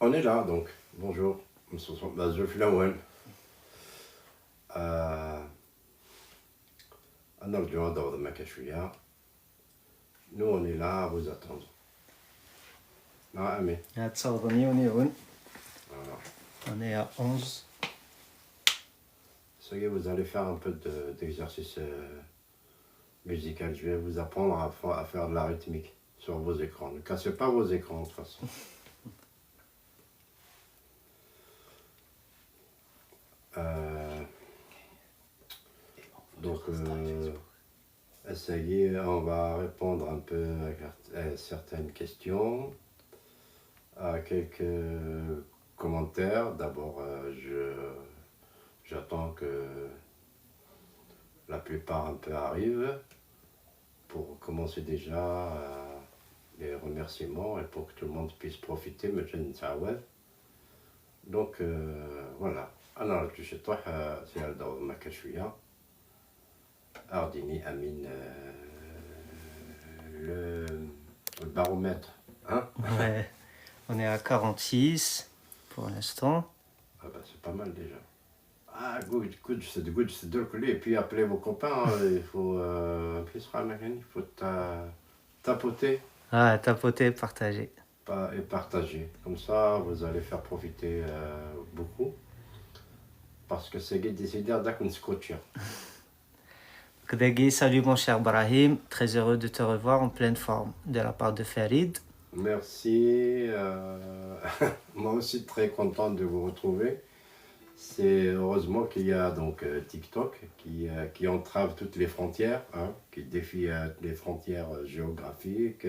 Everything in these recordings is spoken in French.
On est là donc. Bonjour. Je suis là. نرجو دور ما شوية. Nous on est là à vous attendre. Ah, mais. Voilà. On est à 11. Ça y est, vous allez faire un peu d'exercice musical. Je vais vous apprendre à faire de la rythmique sur vos écrans. Ne cassez pas vos écrans de toute façon. Donc, essayez, on va répondre un peu à certaines questions, à quelques commentaires. D'abord, j'attends que la plupart un peu arrivent pour commencer déjà les remerciements et pour que tout le monde puisse profiter. Donc, voilà. أنا رجل شطوح سيال دور مكة شوية أرديني أمين le baromètre, hein? Ouais, on est à 46 pour l'instant. Ah bah c'est pas mal déjà. Ah good, c'est de le coller. Et puis appelez vos copains, il faut tapoter Ah, tapoter, partager. et partager. Comme ça, vous allez faire profiter beaucoup. Parce que c'est décidé d'un scotch. Kdagi, salut mon cher Brahim, très heureux de te revoir en pleine forme de la part de Farid. Merci, moi aussi très content de vous retrouver. C'est heureusement qu'il y a donc TikTok qui entrave toutes les frontières, hein, qui défie les frontières géographiques.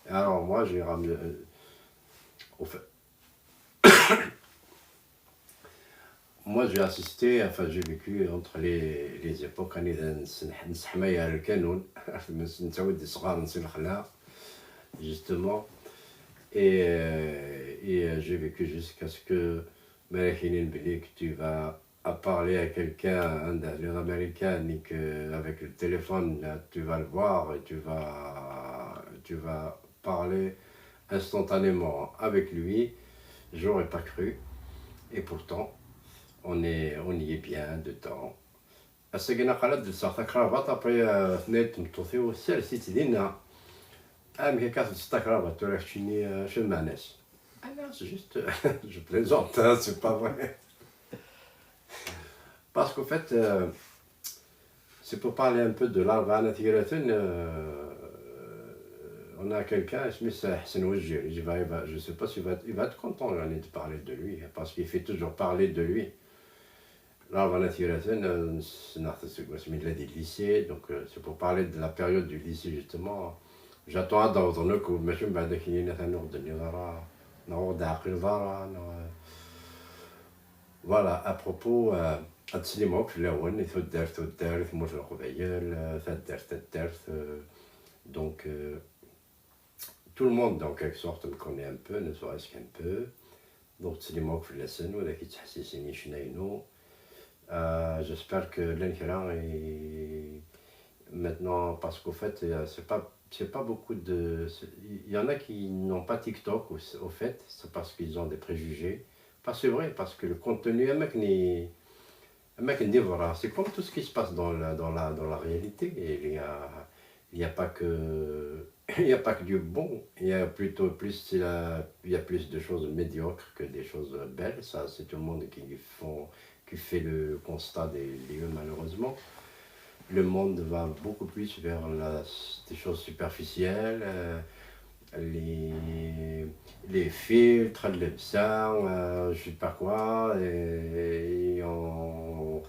Alors moi j'ai ramené... au fait, moi j'ai assisté, enfin j'ai vécu entre les époques, justement, et j'ai vécu jusqu'à ce que tu vas parler à quelqu'un, un américain, et qu'avec le téléphone, là, tu vas le voir et tu vas parler instantanément avec lui. J'aurais pas cru, et pourtant on y est bien dedans. السجنة قالت دلساختا كرافات après ثنيت مطوثي والسالسي تدينا mais quand c'est ta cravate, tu restes chez Manès. Ah non, c'est juste, je plaisante, hein, c'est pas vrai. Parce qu'en fait, c'est pour parler un peu de l'Arvana Tigratin, on a quelqu'un, je sais pas s'il il va être content de parler de lui, parce qu'il fait toujours parler de lui. L'Arvana Tigratin, c'est du lycée, donc c'est pour parler de la période du lycée justement. J'attends à d'ordre que ماشي من بعد كاينين نوض النظارة نوض عقل ضارة فوالا ابروبو تسليموك في الاول تدار في موت القبيل تدار donc tout le monde en quelque sorte me connaît un peu ne serait-ce qu'un peu donc تسليموك في اللسن ولا كيتحسسني شناينو j'espère que l'enquêteur est maintenant parce qu'au fait c'est pas beaucoup de... Il y en a qui n'ont pas TikTok au fait, c'est parce qu'ils ont des préjugés. Pas c'est vrai, parce que le contenu, c'est comme tout ce qui se passe dans la réalité. Et il n'y a pas que... Il n'y a pas que du bon, il y a plutôt plus, il y a plus de choses médiocres que des choses belles. Ça, c'est tout le monde qui fait le constat des lieux, malheureusement. Le monde va beaucoup plus vers des choses superficielles, les filtres, les je sais pas quoi, et au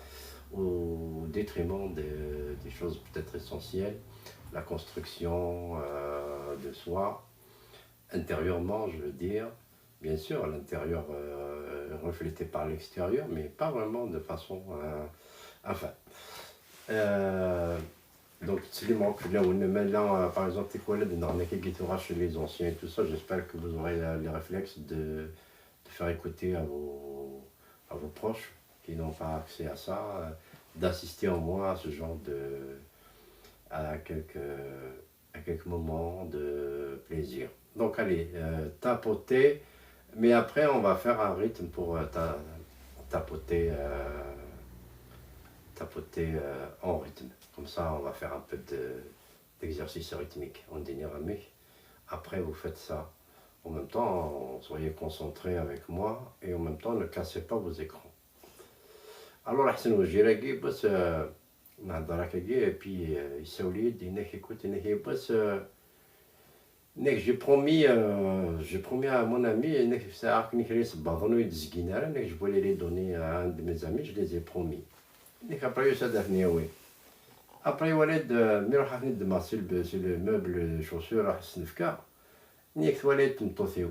détriment des choses peut-être essentielles, la construction de soi, intérieurement je veux dire, bien sûr l'intérieur reflété par l'extérieur, mais pas vraiment de façon... enfin... donc, maintenant, par exemple, tes collègues d'arnaquer Guitora chez les anciens et tout ça, j'espère que vous aurez les réflexes de faire écouter à vos proches qui n'ont pas accès à ça, d'assister au moins à ce genre à quelques moments de plaisir. Donc, allez, tapotez, Mais après, on va faire un rythme pour tapoter, en rythme. Comme ça, on va faire un peu d'exercice rythmique. On dit après, vous faites ça. En même temps, soyez concentrés avec moi et en même temps, ne cassez pas vos écrans. Alors, أحسن وجه راكي بس نهضر هكاكي بي يساولي إنك écoute إنك بس j'ai promis à mon ami إنك في ساعة كني كري صباطون ويتزكينا إنك je voulais les donner à un de mes amis, je les ai promis. إنك après يسادفني وي. Après ولد مي راح ندمر سي لو موبل شوسور راح السنفكا. إنك ولد تمطوثيو.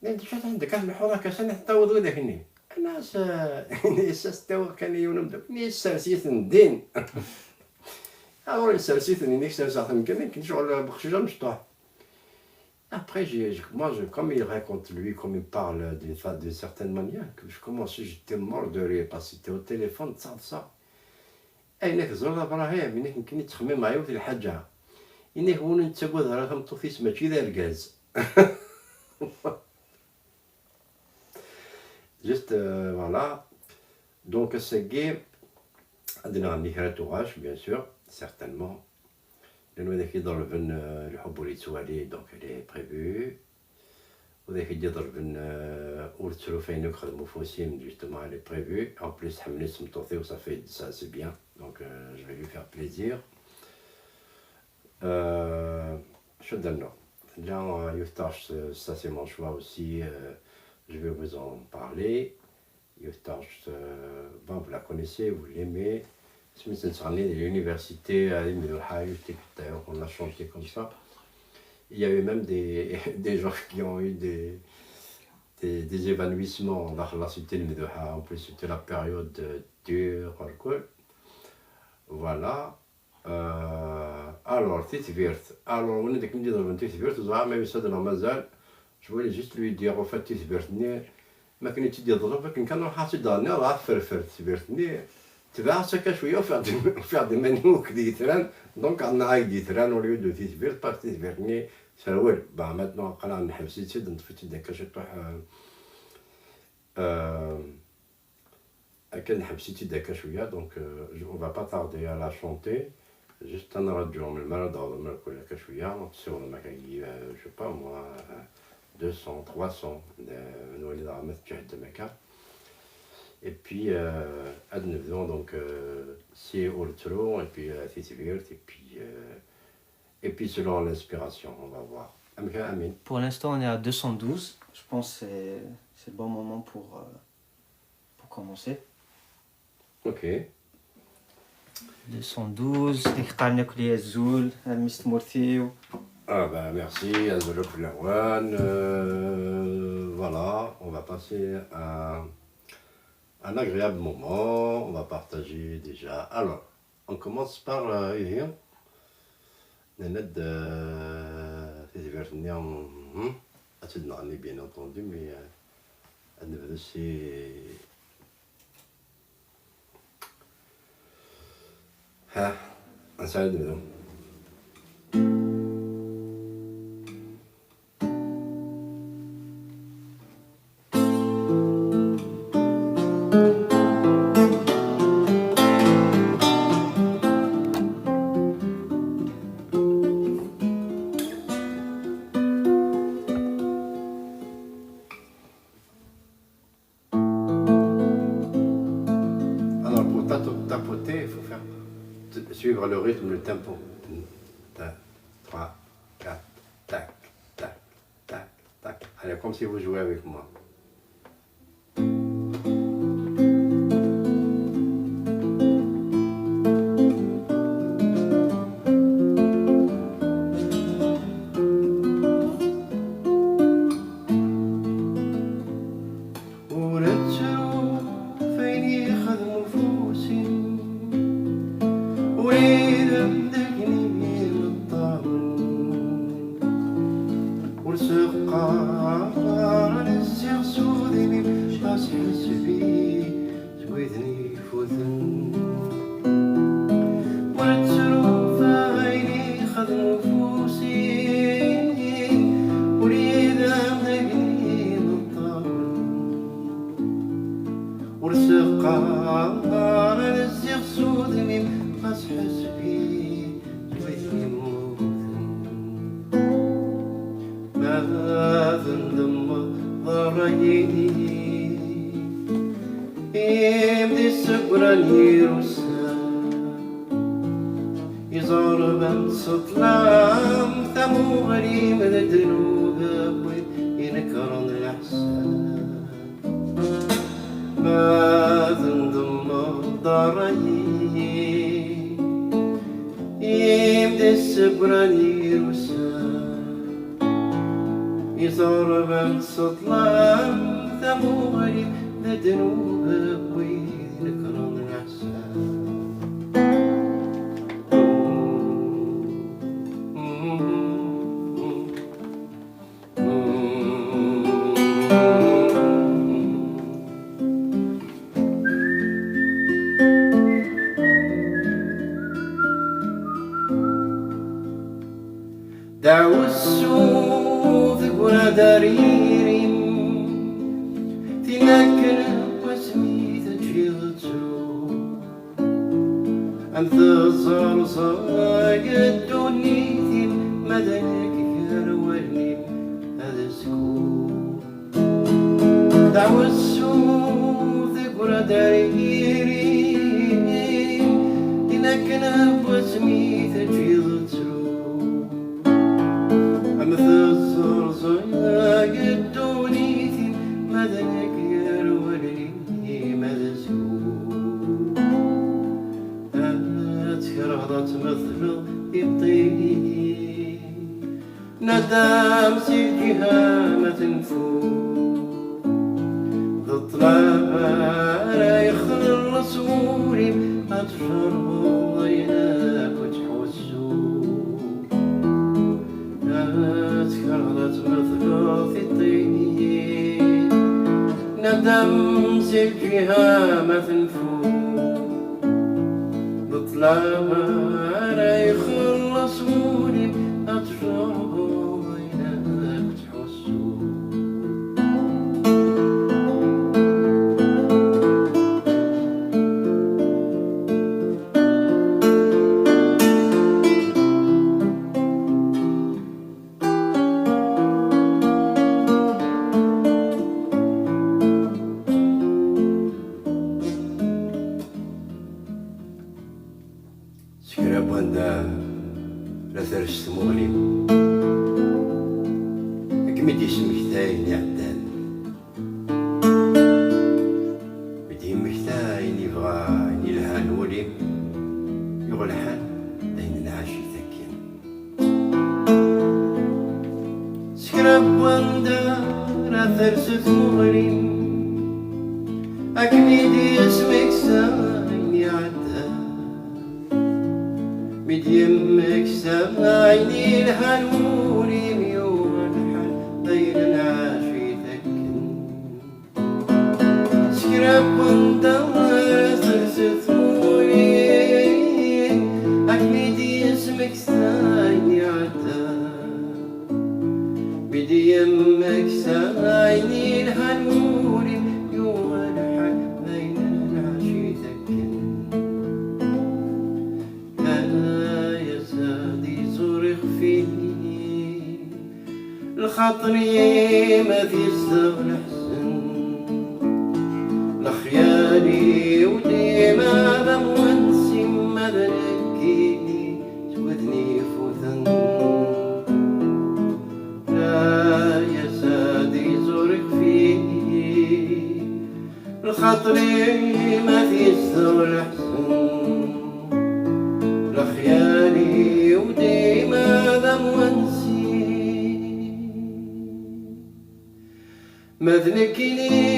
أنت شات عندك الحوضة كاسن حتى ذاك هني. الناس استوى كان يونم نيس سيت الدين. Alors il s'agit d'une certaine qui sur le Brchijam Après, comme il raconte lui, comme il parle d'une certaine manière, que je commençais, j'étais mort de rire parce que c'était au téléphone, ça. إنك زرنا إبراهيم إنك يمكن تخمم معايا في الحاجة إنك هو نتسبوا ذراهم توفيس ماشي ذا الغاز. Juste voilà. Donc c'est gay. عندنا غني tourage bien sûr, certainement. لأنه ذاك يضرب الحب اللي توالي دونك elle est prévue. وذاك يضرب ورتلو فين يخدموا فوسيم justement elle est prévue. En plus حملت سمطوطي ça fait ça c'est bien. Donc je vais lui faire plaisir. شو درنا؟ Là Youthtarch, ça c'est mon choix aussi. Je vais vous en parler. Youthtarch, bon, vous la connaissez, vous l'aimez. Smith Sarné de l'université à on a chanté comme ça. Il y avait même des gens qui ont eu des évanouissements dans la cité de Medouha. En plus, c'était la période dure. Voilà. Alors, Titvirt. Alors, on est de Kindi dans Titvirt. Même ça, dans Mazal, je voulais juste lui dire, en fait, Titvirt, ما كنت تدي ضرب لكن كانوا حاسين دارني راه فرفر تبرتني تبع سكا شويه وفي عاد منوك ديتران دونك عندنا هاي ديتران وليو دو تيتبير باك تيتبيرني سرول با ماتنو قلع نحبسي تسد نطفيت داك شطوح كان حبسيتي داك شويه دونك اون فا با تاردي على شونتي جست انا رجعوا من المرض او من كل شويه نتصور ما كاين جو با موا 200, 300 نولي عملت جهد مكة. Et puis, advenons donc si Ultron, et puis Thétivirt, et puis selon l'inspiration, on va voir. Amin. Pour l'instant, on est à 212. Je pense que c'est le bon moment pour commencer. Ok. 212. اختارنا كلية الزول مست مرثيو. Ah bah merci, Azolop Lawan. Voilà, on va passer à un agréable moment. On va partager déjà. Alors, on commence par Ihir. Nanad Fézivernian. Assez bien entendu, mais c'est. Un salut de maison. Suivre le rythme, le tempo. 3, 4, tac, tac, tac, tac. Allez, comme si vous jouez avec moi. يرسل يزور بمسط لام ثمو غريم الدنوب ينكرن الحسن ما ذنضم ضري يمدي السبران يرسل يزور بمسط لام ثمو غريم الدنوب ينكرن الحسن دعو السوف قرى داريرين تنكر واسمي تجيغتو أنت الزرزاق الدنيا مدنك كروالي هذا سكون دعو السوف قرى داريرين تنكر واسمي تجيغتو مثل الزرزاق الدونيتي مدنك يا رولي مذسوم أتكرهضت مثل الطين ندام سجها ما تنفوم ضطلابا لا يخل الصوري أتفر ضيناك وتحوسوم تكرهت مثل الطين ندم سجها ما تنفوم بطلابا لا يخلص ولي أطفال عينك تحسوا سكراب واندا لا ثرشت مغلي أكمل اسمك ثاين يعدان بدي مكتاين يبغى يلهان ولي يغلحان دين العاشي ثكين سكراب واندا لا ثرشت مغلي أكمل اسمك ثاين يعدان مديمك سامعيني الهنوري ميوم الحل بين العاشي ثكن سكراب وندار ثرث ثموري أكمدي اسمك ثاني عدا مديمك سامعيني الهنوري ميوم الحل بين العاشي ثكن الخاطري ما في الزغل حسن لخيالي وديما بمونسي ما بنكيني تودني فوثن لا يا سادي زورك فيه الخاطري ما في الزغل حسن لخيالي وديما بمونسي ما ذنكني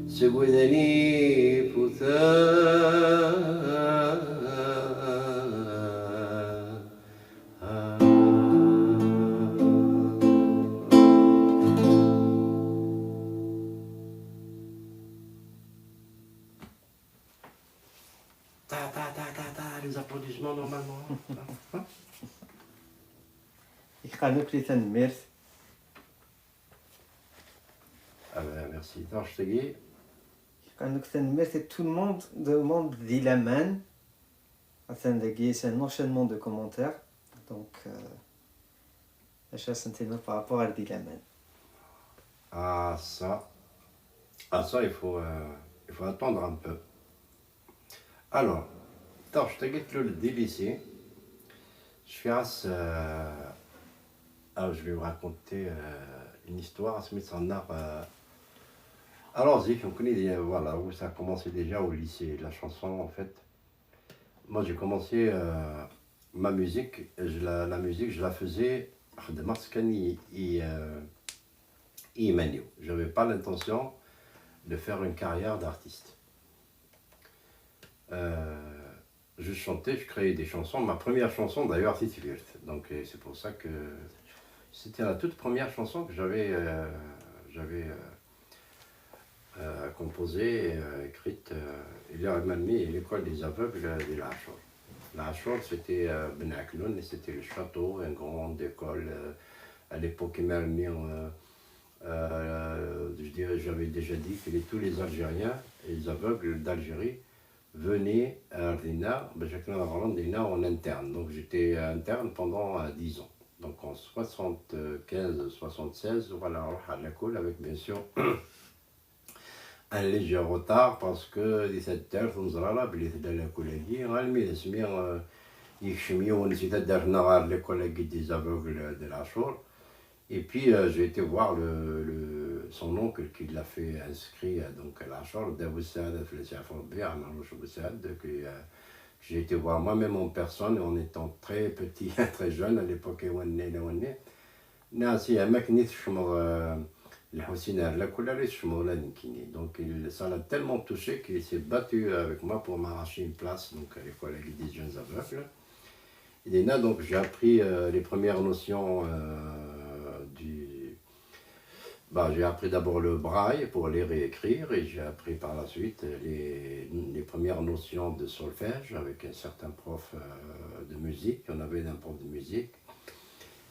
سودني les applaudissements normalement. Ik ga ook niet aan meer. Ah ben merci. Non, je te dis. Ik kan ook aan meer. Tout le monde dit la main. c'est un enchaînement de commentaires. Donc, par rapport à Dilaman. Ah ça, il faut attendre un peu. Alors, attends, je t'ai dit le lycée. Je vais vous raconter une histoire, Smith en art. Alors, on connaît voilà, où ça a commencé déjà au lycée, la chanson en fait. Moi j'ai commencé ma musique, la musique je la faisais de Marskani et Emmanuel. Je n'avais pas l'intention de faire une carrière d'artiste. Je chantais, je créais des chansons. Ma première chanson d'ailleurs c'était Virt. Donc c'est pour ça que c'était la toute première chanson que j'avais composée, écrite. Il a mis l'école des aveugles de la Chaux. La Chaux c'était Ben Akloun et c'était le château, une grande école. À l'époque, je dirais, j'avais déjà dit que tous les Algériens et les aveugles d'Algérie venaient à Ardina, en interne. Donc j'étais interne pendant 10 ans. Donc en 75-76, voilà, à l'école avec bien sûr un léger retard parce que 17 heures, on a les collègues des aveugles de la Chaux. Et puis j'ai été voir son oncle qui l'a fait inscrit donc, à la chambre j'ai été voir moi-même en personne en étant très petit, très jeune à l'époque où on est. Donc ça l'a tellement touché qu'il s'est battu avec moi pour m'arracher une place donc, à l'école des jeunes aveugles. Et là, donc j'ai appris les premières notions j'ai appris d'abord le braille pour lire et écrire et j'ai appris par la suite les premières notions de solfège avec un certain prof de musique. On avait un prof de musique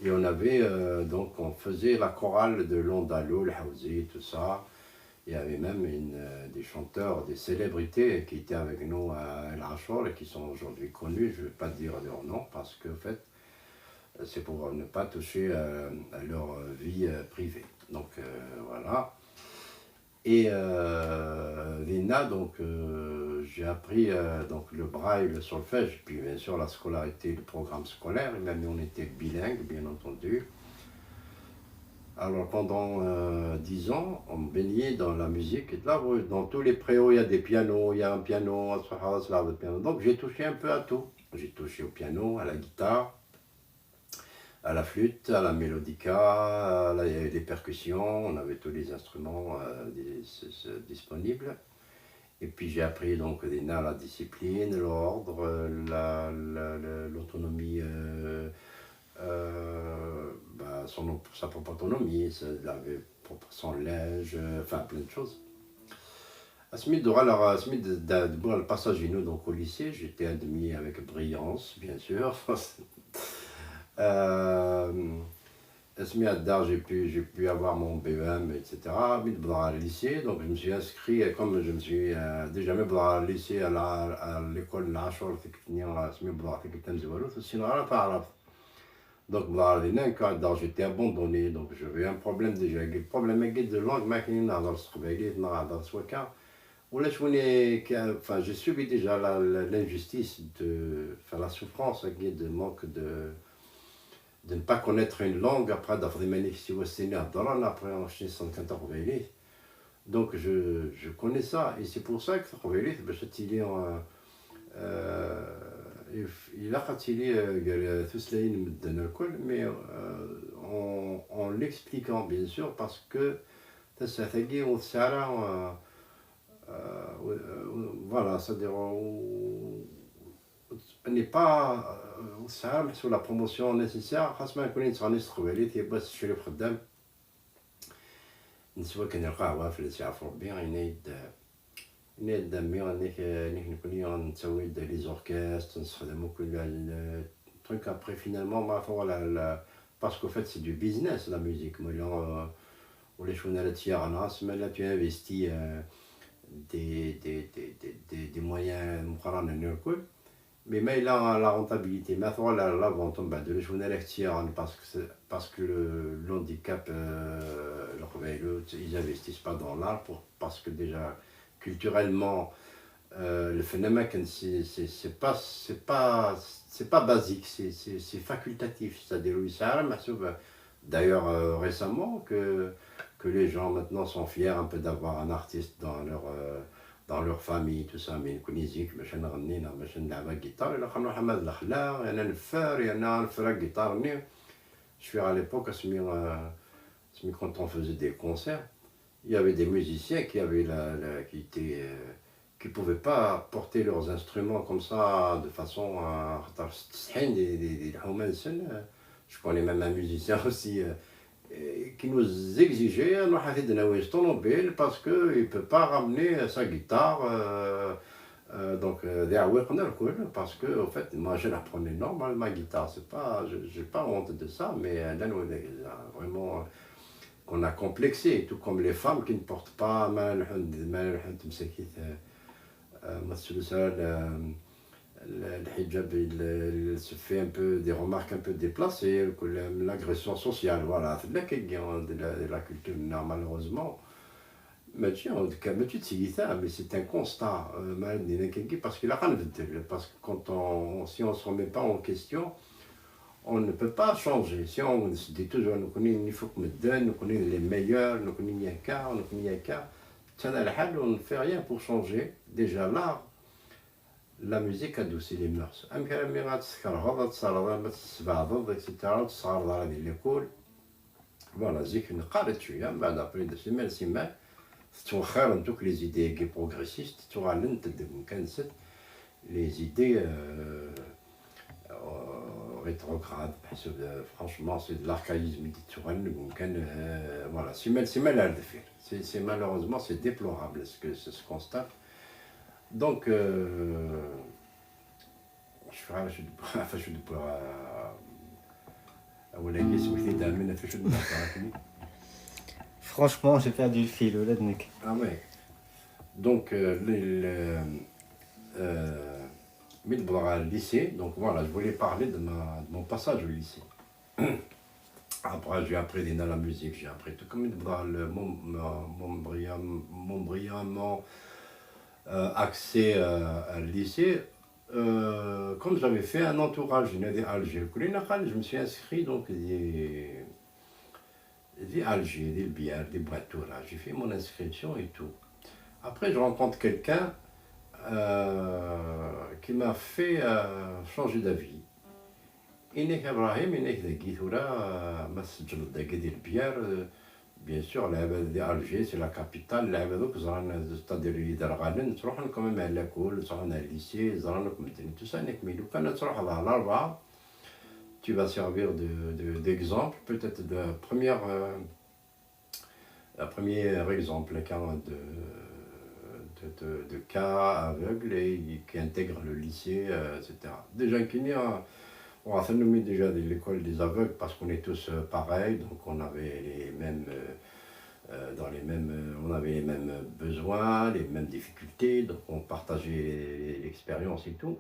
et on avait donc on faisait la chorale de l'Ondalo, le Haouzi, tout ça. Il y avait même des chanteurs, des célébrités qui étaient avec nous à El Rachol et qui sont aujourd'hui connus. Je ne vais pas dire leur nom parce que en fait c'est pour ne pas toucher à leur vie privée. Donc voilà. Et l'INA, donc j'ai appris donc, le braille, le solfège, puis bien sûr la scolarité, le programme scolaire, et même on était bilingue, bien entendu. Alors pendant 10 ans, on baignait dans la musique. Et là, dans tous les préaux, il y a des pianos, il y a un piano, donc j'ai touché un peu à tout. J'ai touché au piano, à la guitare, à la flûte, à la mélodica, les percussions, on avait tous les instruments disponibles. Et puis j'ai appris donc la discipline, l'ordre, l'autonomie, sa propre autonomie, son linge, enfin plein de choses. Le passage donc au lycée, j'étais admis avec brillance, bien sûr. J'ai pu avoir mon BEM, etc. À lycée, donc je me suis inscrit, comme je me suis déjà mis à lycée à l'école de la Hachor, donc quand j'étais abandonné, donc j'avais un problème déjà, le problème de langue, enfin, j'ai subi déjà l'injustice, la souffrance de manque de ne pas connaître une langue après d'avoir donc je connais ça et c'est pour ça que il a mais en l'expliquant bien sûr parce que voilà, c'est-à-dire n'est pas sur la promotion nécessaire خاص يكون يتغني استقباليت هي باش تشري خدام نسوا كنلقاها في السعف ربي ينايد دامي نيك نكوني نسوي لي زوركستر نستخدمو كل truc après finalement parce qu'en fait c'est du business la musique ou les choses à la tiers mais là tu investis des moyens Mais il a la rentabilité. Mais la vente, je parce que le handicap, ils n'investissent pas dans l'art parce que déjà, culturellement, le phénomène, c'est pas basique, c'est facultatif. C'est-à-dire, oui, d'ailleurs, récemment, que les gens maintenant sont fiers un peu d'avoir un artiste dans leur famille, tout ça. Mais كونيزيك باش نغني باش نلعب guitare الا نروح حماد الخلاق انا نفار انا نفرق guitare. Je suis à l'époque quand on faisait des concerts, il y avait des musiciens qui avaient qui pouvaient pas porter leurs instruments comme ça de façon à je connais même un musicien aussi qui nous exigeait un automobile parce qu'il ne peut pas ramener sa guitare. Donc, parce que, en fait, moi je l'apprenais normal ma guitare. C'est pas, j'ai pas honte de ça, mais là, vraiment qu'on a complexé, tout comme les femmes qui ne portent pas le hijab, il se fait un peu des remarques un peu déplacées, l'agression sociale, voilà, c'est de la culture, malheureusement. Mais c'est un constat, parce qu'il a rien de tel, parce que si on ne se remet pas en question, on ne peut pas changer. Si on se dit toujours, il faut que me donne, nous connaissons les meilleurs, nous connaissons qu'un, on ne fait rien pour changer. Déjà là, la musique adoucit les mœurs. Voilà, après de semaines, toutes les idées progressistes, les idées rétrogrades, franchement, c'est de l'archaïsme. Voilà, c'est malheureusement, c'est déplorable ce que se constate. Donc, Franchement, j'ai perdu le fil, Oladnik. ah ouais. Donc, le lycée, donc voilà, je voulais parler de mon passage au lycée. Après, j'ai appris dans la musique, j'ai appris tout comme mon brillamment accès à le lycée. Comme j'avais fait un entourage, je me suis inscrit donc des Alger, des bières, des boîteaux là. J'ai fait mon inscription et tout. Après, je rencontre quelqu'un qui m'a fait changer d'avis. إنك إبراهيم إنك ذاكي ثورة ما تسجل ذاك ديال البيار. Bien sûr, Alger, c'est la capitale. C'est-à-dire اللي درغالن تروح لكم مع لاكول تروح على الليسي زرا لكم الدنيا tout ça نك ميلو كان تروح على الأربعة. Tu vas servir d'exemple, peut-être de premier exemple, de cas aveugles et qui intègrent le lycée, etc. Déjà, on a fait nommer déjà l'école des aveugles parce qu'on est tous pareils, donc on avait les mêmes, on avait les mêmes besoins, les mêmes difficultés, donc on partageait l'expérience et tout.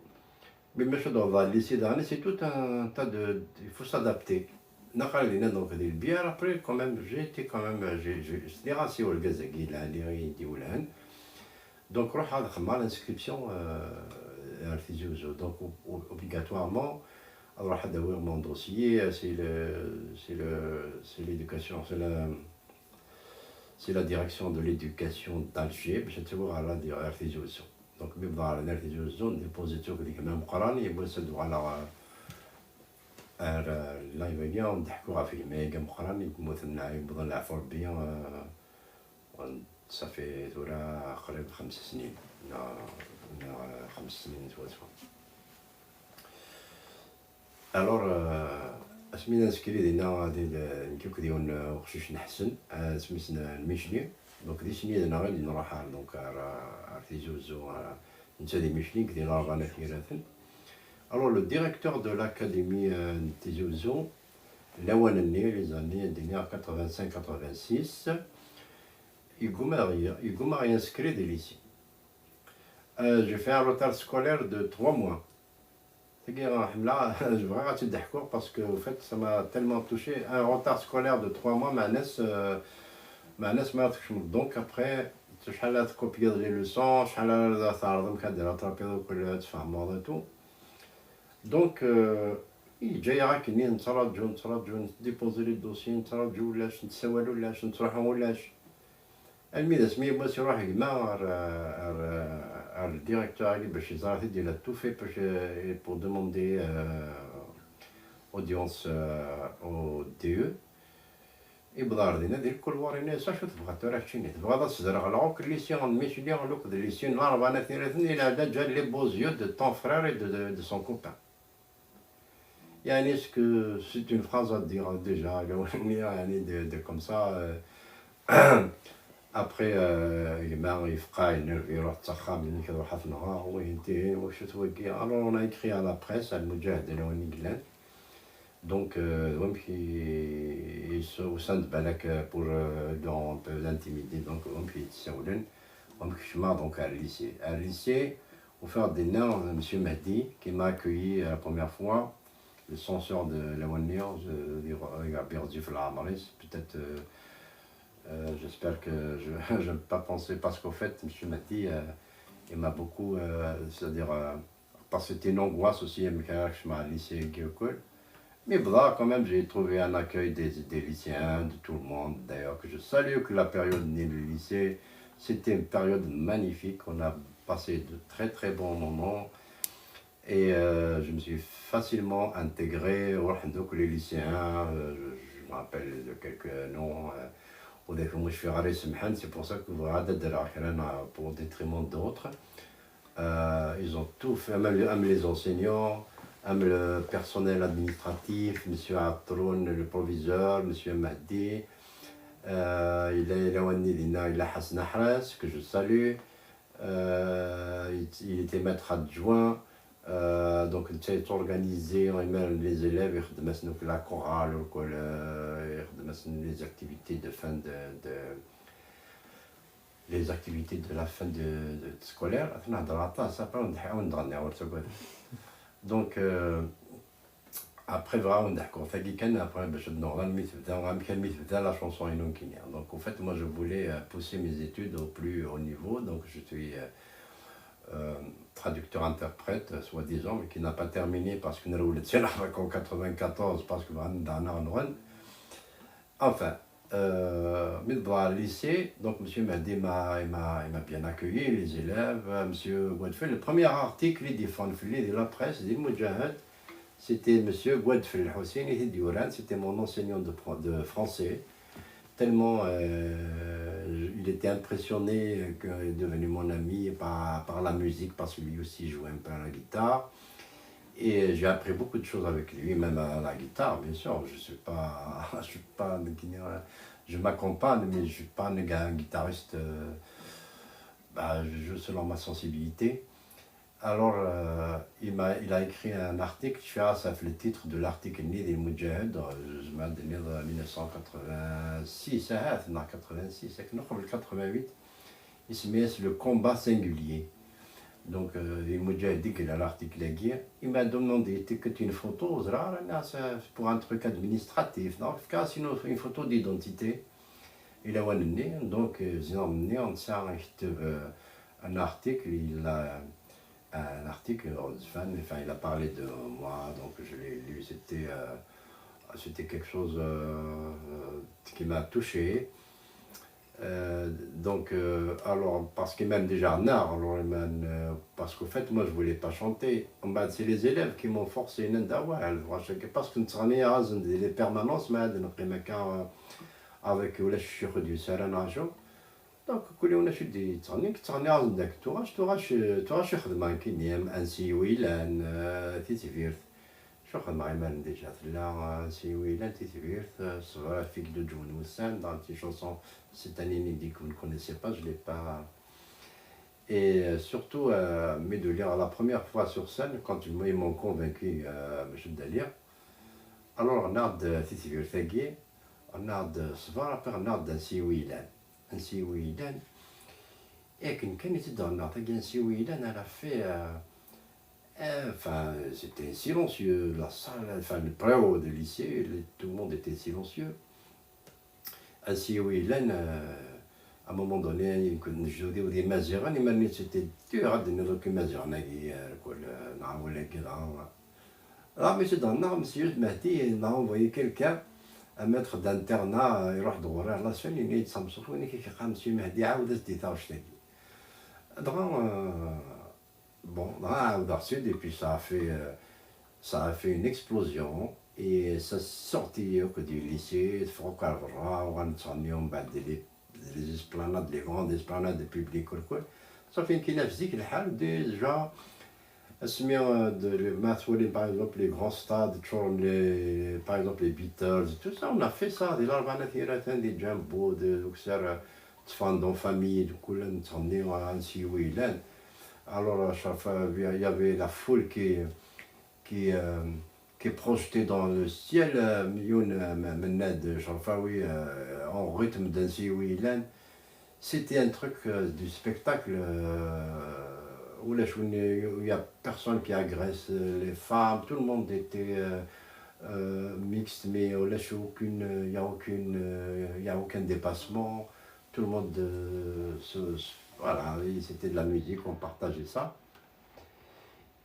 Mais dans le lycée d'année, c'est tout un tas de. Il faut s'adapter. Donc, bien après, quand même, j'ai été quand même. C'est rassis au Gazagui, la Liri, Dioulane. Donc, l'inscription à Artisioso. Donc, obligatoirement, alors, mon dossier, c'est l'éducation, c'est la direction de l'éducation d'Alger, je te vois à la Artisioso. Donc, même dans l'Artisioso, on dépose tout que même Coran, et bon, ça doit là, il va bien, on dit quoi, mais comme Coran, il peut la faire bien. Ça fait 5 سنين. 5 سنين alors اسمينا نسكري دينا نكيف ديون وخشوش نحسن سميتنا الميشلي دونك دي سنين انا غادي نروح دونك عرفتي زوزو نتا دي ميشلي كدينا رانا ثلاثه. Alors le directeur de l'académie de Tizouzou, les années 85-86, il m'a réinscrit des lycées. J'ai fait un retard scolaire de 3 mois. Je vais rater d'accord parce que au fait, ça m'a tellement touché. Un retard scolaire de 3 mois, donc après, شحال لا تكوبيا لي لوسون شحال لا تعرضهم كدير راترابي كل تفهموا tout. Donc, جاي راك ني نتراجعو ديبوزي لي دوسي نتراجعو ولاش نتسوالو ولاش نتروحو ولاش الميدا سمي باش يروح يجمع الديريكتور اللي باش يزار ديال لا تو في باش pour demander audience au DE يبدا ردينا ديال كل ورينا شنو تبغى تراه شنو تبغى تزرع العوك اللي سيون ميشي اللي غلوك اللي سيون 42 الى هذا جا لي بوزيو دو طون فرير et de son copain. يعني اسكو سي اون فراز à dire déjà يعني de comme ça ابخي يما يفقع ينرفي يروح تسخم منك يروح في النهار وينتهي واش توقي الو انا ايكري على لا بريس على المجاهد اللي قلان دونك وسند بالك بور دون بو لانتيميدي دونك يتساولن شما دونك à le lycée au faire des nains monsieur Mahdi qui m'a accueilli la première fois le censeur de la Wanir il a perdu la Amaris peut-être j'espère que je ne peux pas penser parce qu'au fait, M. Mati, il m'a beaucoup, c'est-à-dire, parce que c'était une angoisse aussi, je m'a lycée Guéocol. Mais voilà, quand même, j'ai trouvé un accueil des lycéens, de tout le monde d'ailleurs, que je salue, que la période née du lycée, c'était une période magnifique, on a passé de très très bons moments. Et je me suis facilement intégré, donc les lycéens, je me rappelle de quelques noms. C'est pour ça que vous regardez de la pour détriment d'autres. Ils ont tout fait, même les enseignants, même le personnel administratif, M. Atroun, le proviseur, M. Mahdi, il a Hassan Ahras, que je salue, il était maître adjoint. Donc c'est organisé les élèves la chorale les activités de fin les activités de la fin de scolaire donc après vraiment d'accord après la chanson donc en fait moi je voulais pousser mes études au plus haut niveau donc je suis traducteur-interprète, soi-disant, mais qui n'a pas terminé parce que nous avons en 94, parce que nous avons enfin, mais dans le lycée, donc M. Mahdi m'a bien accueilli, les élèves, M. Gouadfel, le premier article de la presse, des Moudjahid, c'était M. Gouadfel Hossein et Diouran, c'était mon enseignant de français. Tellement il était impressionné qu'il est devenu mon ami par la musique, parce que lui aussi jouait un peu à la guitare. Et j'ai appris beaucoup de choses avec lui, même à la guitare, bien sûr. Je m'accompagne, mais je ne suis pas un guitariste. Je joue selon ma sensibilité. Alors, il a écrit un article, ça fait le titre de l'article des Moudjahid, je m'en donné en 1986, 86, 88, il se met le combat singulier. Donc, les Moudjahid, il a l'article, il m'a demandé que une photo, pour un truc administratif, non, sinon une photo d'identité. Il a donc, un article, un article, enfin il a parlé de moi, donc je l'ai lu, c'était quelque chose qui m'a touché. Alors, parce qu'il m'aime déjà en art, alors parce qu'au fait, moi je voulais pas chanter. C'est les élèves qui m'ont forcé, parce que les permanences, avec du Saran. Donc, كل يوم نشد تغني عندك تغاش خدمة كينيام أنسي ويلان تيتفيرت شو خدمة عمال ديجا لا أنسي ويلان تيتفيرت صغار فيك دو جون وسان dans tes chansons cette année dit que vous ne connaissez pas, je l'ai pas et surtout mais de lire la première fois sur scène quand ils m'ont convaincu monsieur de lire alors on a de تيتفيرت on a de صغار après on a d'أنسي ويلان أنسي ويلان لكن كان يتدهنا تاقي أنسي ويلان على في Enfin, c'était silencieux. La salle, enfin, le préau du lycée, tout le monde était silencieux. Ainsi, oui, là, à un moment donné, il كنا نجوديو دي مزيغان إما c'était dur de nous que مزيغان كل نعمل كده. Ah, mais c'est dans l'art, monsieur Mahdi, il m'a envoyé quelqu'un, un maître d'internat, il راح دوري على شنو اللي يتصمصوا كي كيلقى monsieur Mahdi عاود زدي تاع شتي. Bon, on a reçu, et puis ça a fait une explosion. Et ça sortit du lycée, on a les esplanades, les grandes esplanades publiques. Ça fait une physique, déjà, par exemple, les grands stades, par exemple, les Beatles, tout ça, on a fait ça, des larvanatiratin, des jumbo, des fans famille, du coup, on a ainsi où il est. Alors, à chaque fois, il y avait la foule qui est projetée dans le ciel, en rythme d'Ansi Whelan. C'était un truc du spectacle où il n'y a personne qui agresse les femmes, tout le monde était mixte, mais il n'y a aucun dépassement, tout le monde voilà, c'était de la musique, on partageait ça.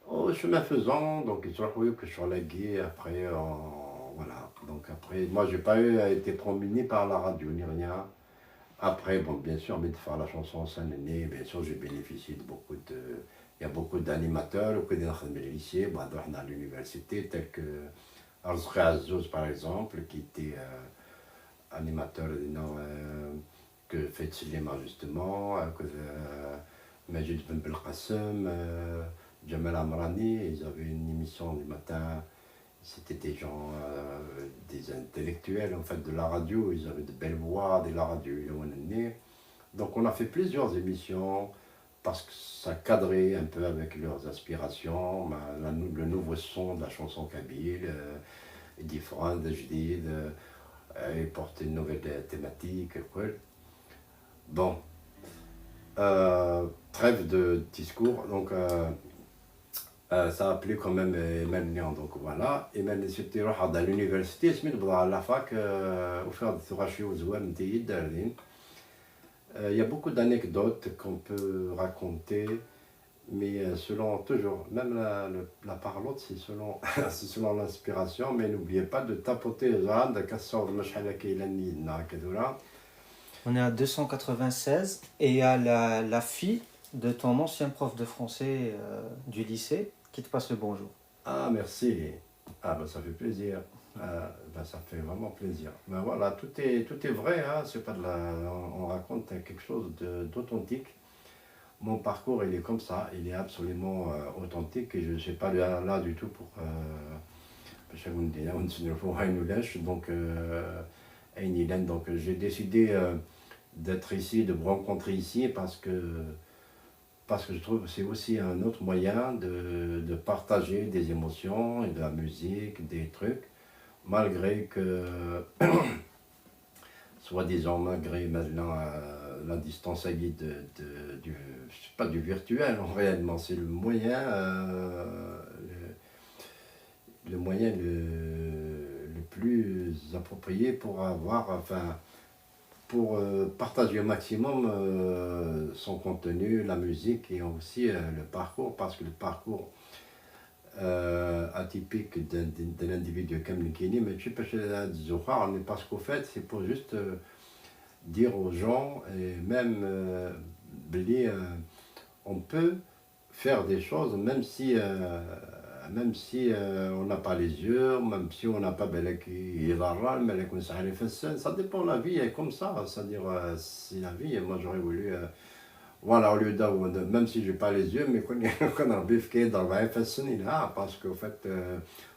Au chemin faisant, donc ils ont que sur la gué, après, voilà. Donc après, moi j'ai pas été promu ni par la radio ni rien. Après, bon, bien sûr, mais de faire la chanson en scène, bien sûr, j'ai bénéficié de beaucoup de. Il y a beaucoup d'animateurs, au côté de lycée, dans l'université, tels que Arzri Azouz, par exemple, qui était animateur que fait Silema, justement, Majid Ben Belkacem, Jamal Amrani, ils avaient une émission du matin, c'était des gens, des intellectuels en fait de la radio, ils avaient de belles voix de la radio. Donc on a fait plusieurs émissions parce que ça cadrait un peu avec leurs aspirations, le nouveau son de la chanson kabyle, différent de Jdid, et porter une nouvelle thématique. Quoi. Bon, trêve de discours, donc ça a plu quand même Emmanuel, donc voilà. Emmanuel c'était à l'université, à la fac, au faire des rachis aux ouam il y a beaucoup d'anecdotes qu'on peut raconter, mais selon toujours, même la parlotte, c'est selon, c'est selon l'inspiration, mais n'oubliez pas de tapoter les gens, de casser le On est à 296 et il y a la fille de ton ancien prof de français du lycée qui te passe le bonjour. Ah, merci. Ah, ben ça fait plaisir. Ben, ça fait vraiment plaisir. Ben voilà, tout est vrai, hein, c'est pas on raconte quelque chose d'authentique. Mon parcours, il est comme ça, il est absolument authentique et je ne suis pas là du tout pour. Donc j'ai décidé d'être ici, de vous rencontrer ici parce que je trouve que c'est aussi un autre moyen de partager des émotions et de la musique, des trucs, malgré que, soi-disant, malgré maintenant la distance pas du virtuel, réellement, c'est le moyen, le moyen le plus approprié pour avoir, enfin, pour partager au maximum son contenu, la musique et aussi le parcours, parce que le parcours atypique d'un individu comme Nikini, mais je ne sais pas, parce qu'au fait, c'est pour juste dire aux gens, et même on peut faire des choses, même si on n'a pas les yeux, même si on n'a pas ça dépend, la vie est comme ça, c'est-à-dire c'est la vie, et moi j'aurais voulu, voilà, au lieu même si j'ai pas les yeux, mais qu'on a bifqué dans le VFSN, parce qu'au fait,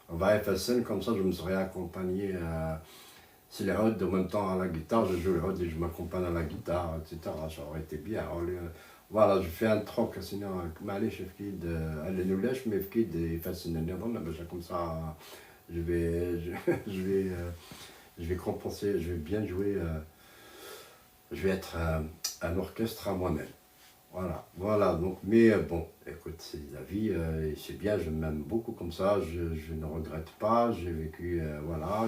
on va FSN, comme ça je me serais accompagné, si les rods, en même temps à la guitare, je joue les rods et je m'accompagne à la guitare, etc. Ça aurait été bien. Voilà, je fais un troc, sinon, معليش فكيد اللي نولاش mais فكيد يفسن النظام comme ça je vais compenser, je vais bien jouer, je vais être un orchestre à moi-même. Voilà. Donc, mais bon, écoute, c'est la vie, et c'est bien, je m'aime beaucoup comme ça, je ne regrette pas, j'ai vécu, voilà,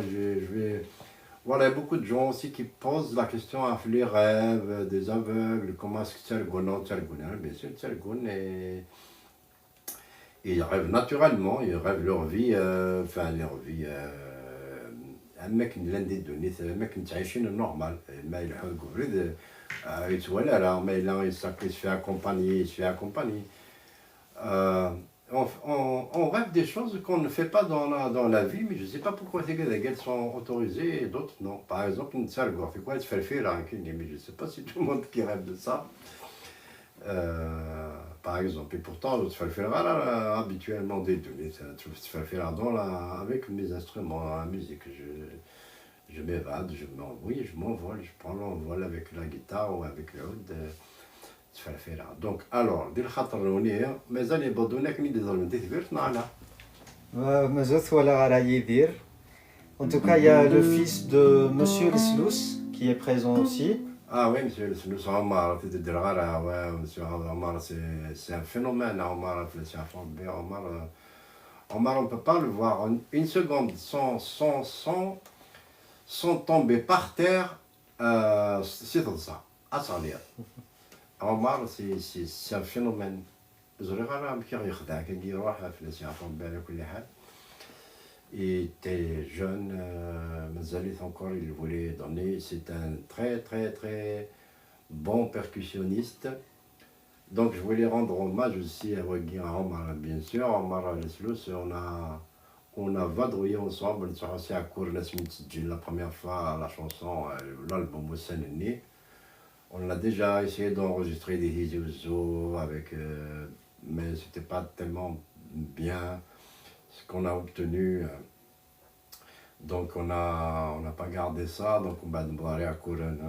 voilà, il y a beaucoup de gens aussi qui posent la question à les rêves des aveugles, comment est-ce que Tchalgoun, bien sûr, Tchalgoun, et ils rêvent naturellement, ils rêvent leur vie, enfin leur vie, un mec qui l'un des données, c'est un mec qui est normal, mais il يتولى راه ما إلا il se fait accompagner, il se fait accompagner. Euh, on rêve des choses qu'on ne fait pas dans la vie, mais je ne sais pas pourquoi ces gars sont autorisés et d'autres non. Par exemple, une salle, fait quoi, tu fais le faire, mais je ne sais pas si tout le monde qui rêve de ça. Par exemple, et pourtant, tu fais le faire habituellement des données, tu fais le faire avec mes instruments, la musique. Je m'évade, je m'envole, je prends l'envol avec la guitare ou avec le oud. تفرفيرة دونك الوغ ديال الخاطر الاولانيه مازال يبدونا كني ديزولمنت تبرت معنا. مازوث ولا راه يدير. En tout cas, il y a le fils de Monsieur Leslous qui est présent aussi. Ah oui, Monsieur Leslous, Omar, ouais, Monsieur Omar, c'est un phénomène, Omar, Omar, on ne peut pas le voir une seconde sans tomber par terre, c'est comme ça, à salir. Omar, c'est un phénomène. Il était jeune, Mazalit encore, il voulait donner. C'est un très très très bon percussionniste. Donc je voulais rendre hommage aussi à Omar, bien sûr. Omar Leslous, on a vadrouillé ensemble. On s'est aussi à court la première fois la chanson, l'album au Sénéné. On a déjà essayé d'enregistrer des Hizuzo avec, mais c'était pas tellement bien ce qu'on a obtenu. Donc on n'a pas gardé ça. Donc on va aller à Couronne.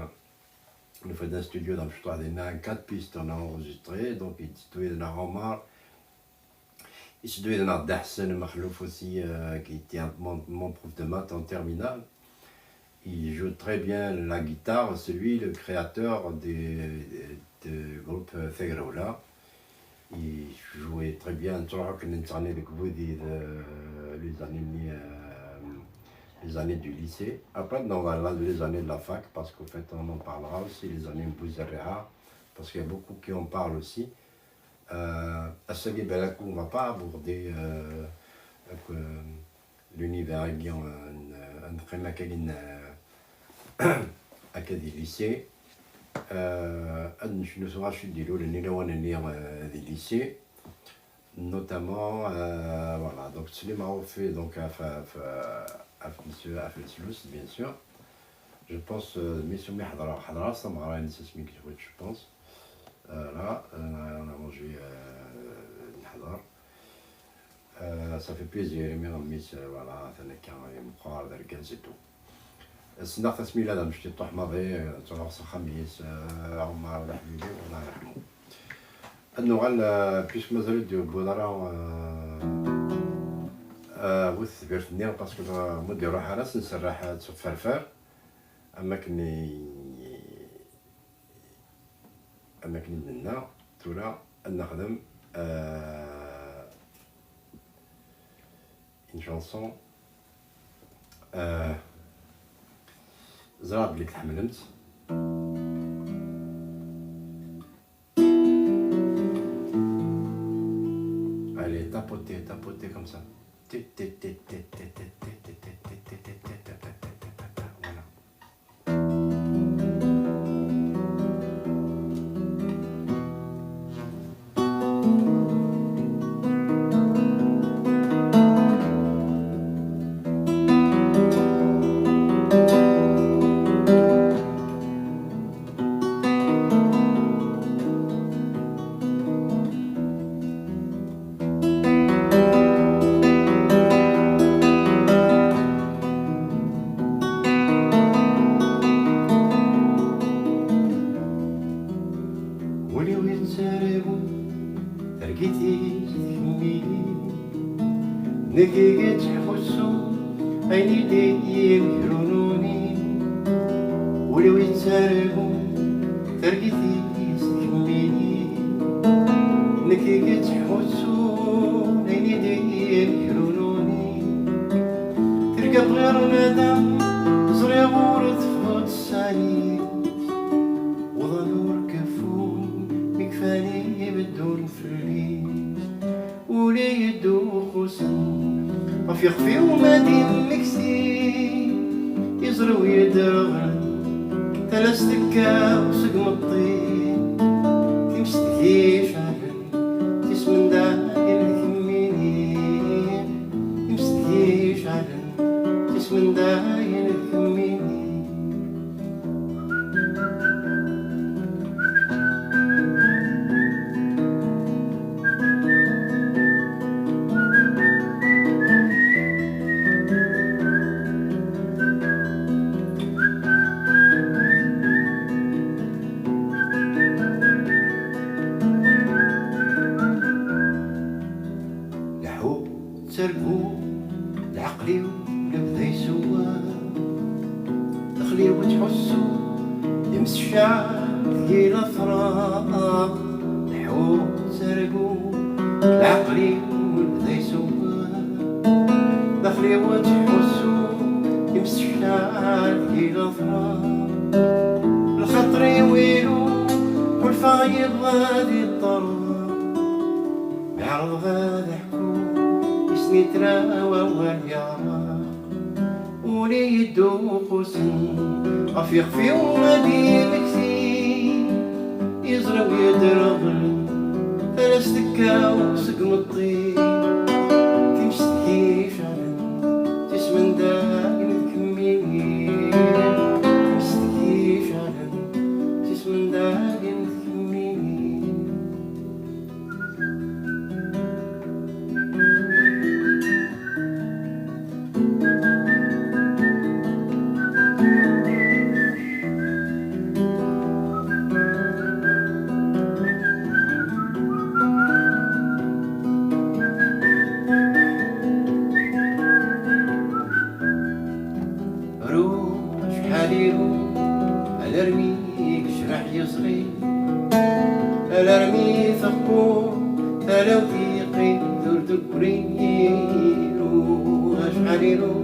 On a fait un studio dans le choix des 4 pistes on a enregistré. Donc il y a Omar. Il y a Dahsen Mahlouf aussi, qui était mon prof de maths en terminale. Il joue très bien la guitare, c'est lui le créateur du groupe Fegrola. Il jouait très bien, les années du lycée. Après, on va là les années de la fac, parce qu'en fait, on en parlera aussi, les années Bouzerreha, parce qu'il y a beaucoup qui en parlent aussi. À ce niveau-là, on ne va pas aborder l'univers qui un très أكادي lycée. Je ne saurais pas dire des lycées, notamment, voilà, donc ce qui m'a fait donc à monsieur Affelslous, bien sûr. Je pense, monsieur Hadra, ça m'a rien je pense. Là, on a mangé Hadra. Ça fait plaisir, mais voilà, ça n'est qu'un mouchoir et tout. السنة تسمي هذا مشتي طوح ماضي تروح خميس عمر الحبيبي والله يرحمه انه غال بيش مازال ديو بودرا وث بيرتني باسكو مدي روح على سنسرح تصف فرفر اما كني لنا تولا نخدم une chanson زراب اللي تحملت allez tapoter comme ça نكيك تحفسو عيني لي يكرونوني ولو يتسارقو ترقيتي تكملي نكي تحوسون يديك يرونوني ترقب غير ندم زري غور تفوت السعيد وظلور كفون مكفاني بدون فليس ولي يدوخ وسن غف يخفي ومادين مكسي يزرو يدرغن تلستكا وسقم الطين تمستكيش عدن تسمن داين الكميني تمستكيش عدن تسمن داين الكميني سرقو العقلي ولبدا يسوى دخلي وتحسو يمس الشعر ثقيل الفراق الحوت سرقو العقلي ولبدا يسوى دخلي وتحسو يمس الشعر ثقيل الفراق الخطري ويلو والفايض غادي الطرق بعرض غادي حكوم يتراوى واليعراق ولي يدوق وسن غف يخفي ومادي مكسي يزرو يدرغل ثلاث تكا وسقم الطين تمستكيش علن تسمن داين تكميني تمستكيش علن تسمن داين تكميني الارميك جرح يصغي الارمي ثقور ثلاو ثيقي ذور دكرين واشحاليرو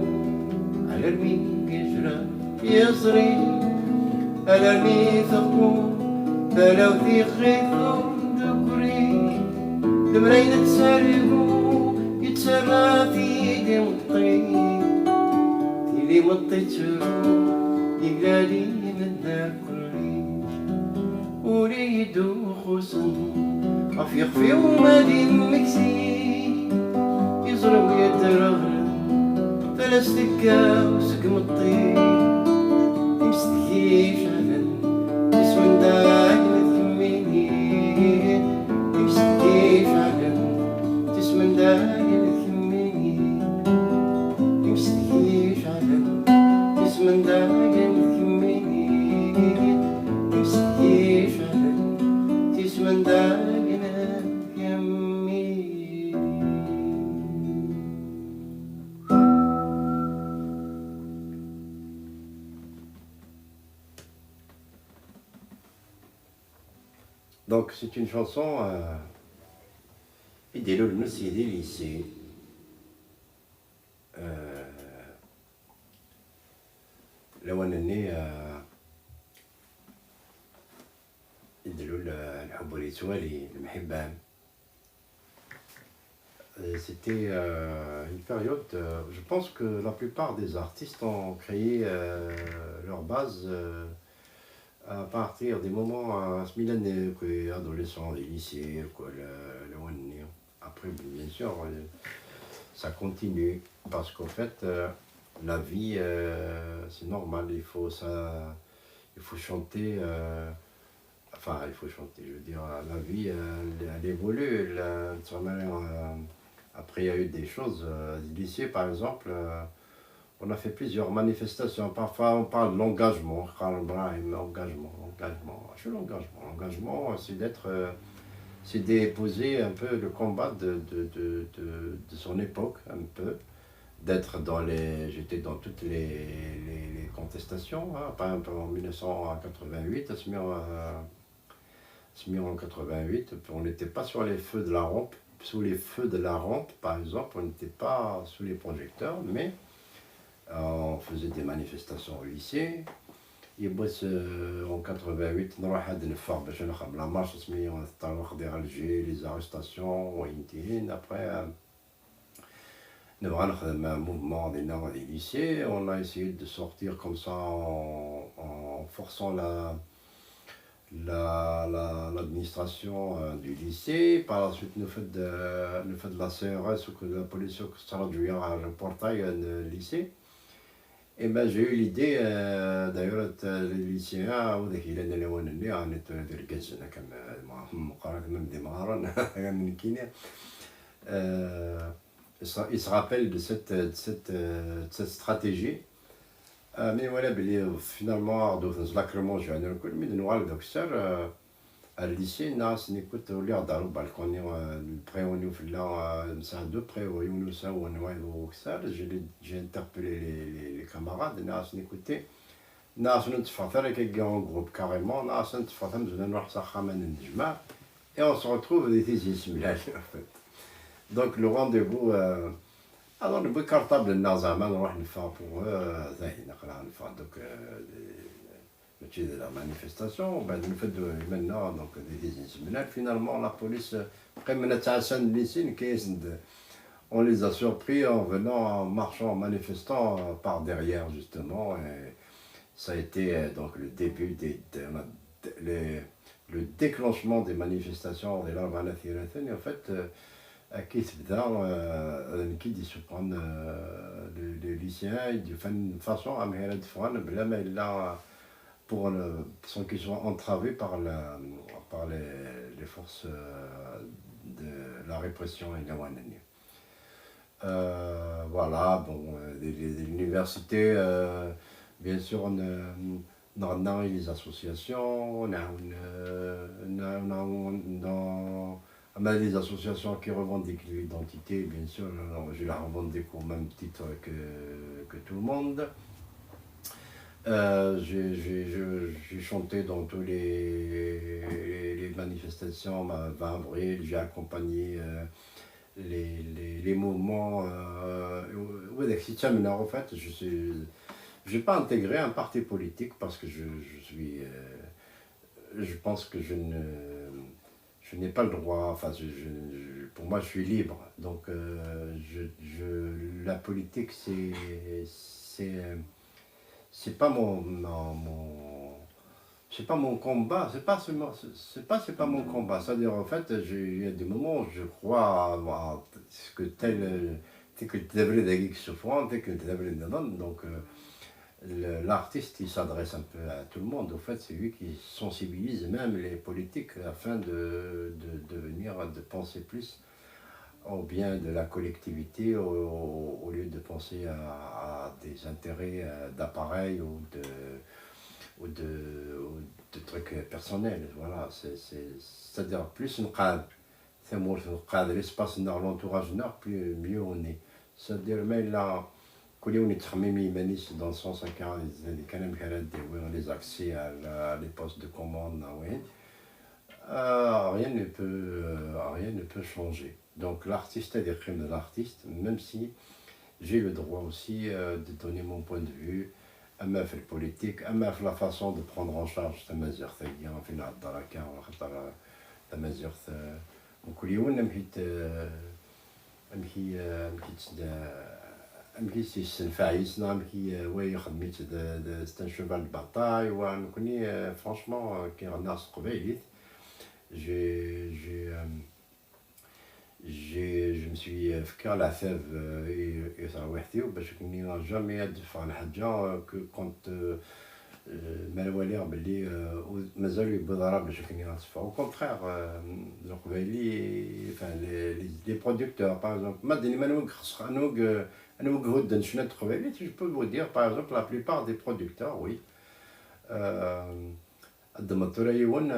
الارميك جرح يصغي الارمي ثقور ثلاو ثيقي ذور دكرين المراينة تسرقو يتسرى في يدي مطي تيلي مطي تسرقو يقلالي من دار كلي ولي يدوخ وسن غف يخفي ومادين مكسي يزرو يترغل ثلاث تكا وسقم الطين تمستكيش علن تسمن داين تكميني تمستكيش علن تسمن داين تكميني تمستكيش علن تسمن داين Donc c'est une chanson يديروا لنا سيدي ليسي لو انني يديروا الحب واليتوالي المحبان. C'était une période, je pense que la plupart des artistes ont créé leur base à partir des moments millénaires, adolescents, des lycées, après bien sûr ça continue parce qu'en fait la vie c'est normal, il faut chanter, il faut chanter, je veux dire, la vie elle évolue, après il y a eu des choses, des lycées par exemple, on a fait plusieurs manifestations, parfois on parle de l'engagement, l'engagement c'est déposer un peu le combat de son époque, un peu, j'étais dans toutes les contestations, par exemple en 1988, en 88, on n'était pas sur les feux de la rampe. Sous les feux de la rampe, par exemple, on n'était pas sous les projecteurs, mais on faisait des manifestations au lycée. En 88, on a la marche, les arrestations, après, un mouvement des lycées. On a essayé de sortir comme ça en forçant l'administration du lycée. Par la suite, nous faisons de la CRS ou de la police qui se traduit le portail du lycée. Et ben, j'ai eu l'idée, d'ailleurs, les lycéens, ou des lycéens اللي اللي عانيت الجزء كما مقارنة même des marins من كينيا. Ils se rappellent de cette stratégie. Mais voilà, finalement, dans l'acrement, j'ai un coup, mais de nous, à lycée, nas n'écoute au lieu d'aller au balcon, près au niveau de là, ça deux près au niveau ça ou au ça, j'ai interpellé les camarades, nas n'écoutait, nas nous faisons avec un groupe carrément, nas nous faisons de nous ça ramène et on se retrouve des similaires en fait. Donc le rendez-vous, alors le cartable de Nazaman, on va le faire pour eux, donc de la manifestation, ben, le fait de maintenant, donc des similaires, finalement la police, on les a surpris en venant, en marchant, en manifestant par derrière justement, et ça a été donc le début le déclenchement des manifestations de l'Armana Thirathène, et en fait, qui se prendre les lycéens de façon à sans qu'ils soient entravés par les forces de la répression et de la voilà, bon, les universités, bien sûr, on a les associations, on a des associations qui revendiquent l'identité, bien sûr, je la revendique au même titre que tout le monde. J'ai chanté dans tous les manifestations, 20 avril, j'ai accompagné les mouvements. En fait, je n'ai pas intégré un parti politique parce que je pense que je n'ai pas le droit, enfin, pour moi je suis libre, donc la politique c'est pas c'est pas mon combat, c'est pas mon combat, c'est-à-dire en fait il y a des moments où je crois à ce que tel que donc l'artiste il s'adresse un peu à tout le monde, en fait c'est lui qui sensibilise même les politiques afin de penser plus au bien de la collectivité au lieu de penser à des intérêts d'appareil ou de trucs personnels. Voilà, c'est-à-dire plus une cadre, l'espace dans l'entourage nord, plus mieux on est. C'est-à-dire même là, quand on est dans le sens les accès à les postes de commande, rien ne peut changer. Donc l'artiste a des crimes de l'artiste, même si j'ai le droit aussi de donner mon point de vue, à ma fait politique, à ma la façon de prendre en charge ta mesure, c'est-à-dire en final dans la carte, ta mesure, وكل يوم نمشي نمشي سنفايسنا نمشي وي خدمت c'est un cheval de bataille ونكوني franchement كي الناس قبيليت je me suis fait à la fève et ça parce que je n'ai jamais fait la حاجة que quand ما الوالير باللي مازالوا يبضرا باش كني غنصفى au contraire les producteurs par exemple ما دني ما نوق خص نوق هود نشنا تقبيلي je peux vous dire par exemple la plupart des producteurs oui الدمطورة يون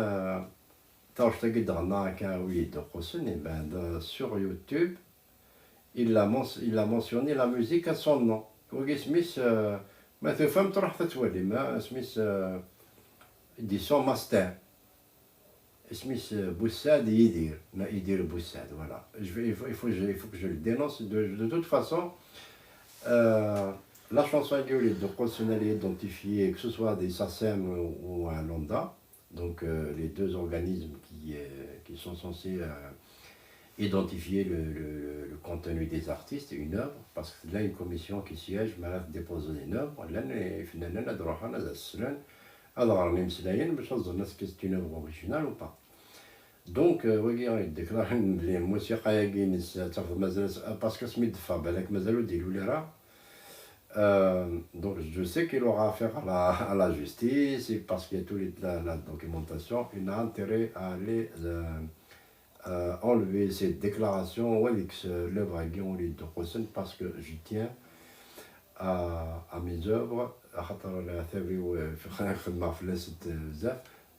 تعرف تجد غنا كاويد قوسن ben sur YouTube il a mentionné la musique à son nom وقي سميث ما تفهم تروح تتولي ما سميث دي سون ماستر اسميس بوساد يدير بوساد voilà. Il faut que je le dénonce de toute façon. La chanson est de personnalité identifiée, que ce soit des SACEM ou un Lambda, donc les deux organismes qui sont censés identifier le contenu des artistes et une œuvre, parce que là, une commission qui siège, malade dépose une œuvre, là, finalement, alors, même si là, c'est une œuvre originale ou pas. Donc, regarde, déclare les musiques parce que Smith Fab, avec Mazalo Diloulera. Donc, je sais qu'il aura affaire à la justice, et parce qu'il y a toute la documentation, il a intérêt à aller enlever cette déclaration, l'œuvre à Guillaume de Rosen, parce que j'y tiens à mes œuvres.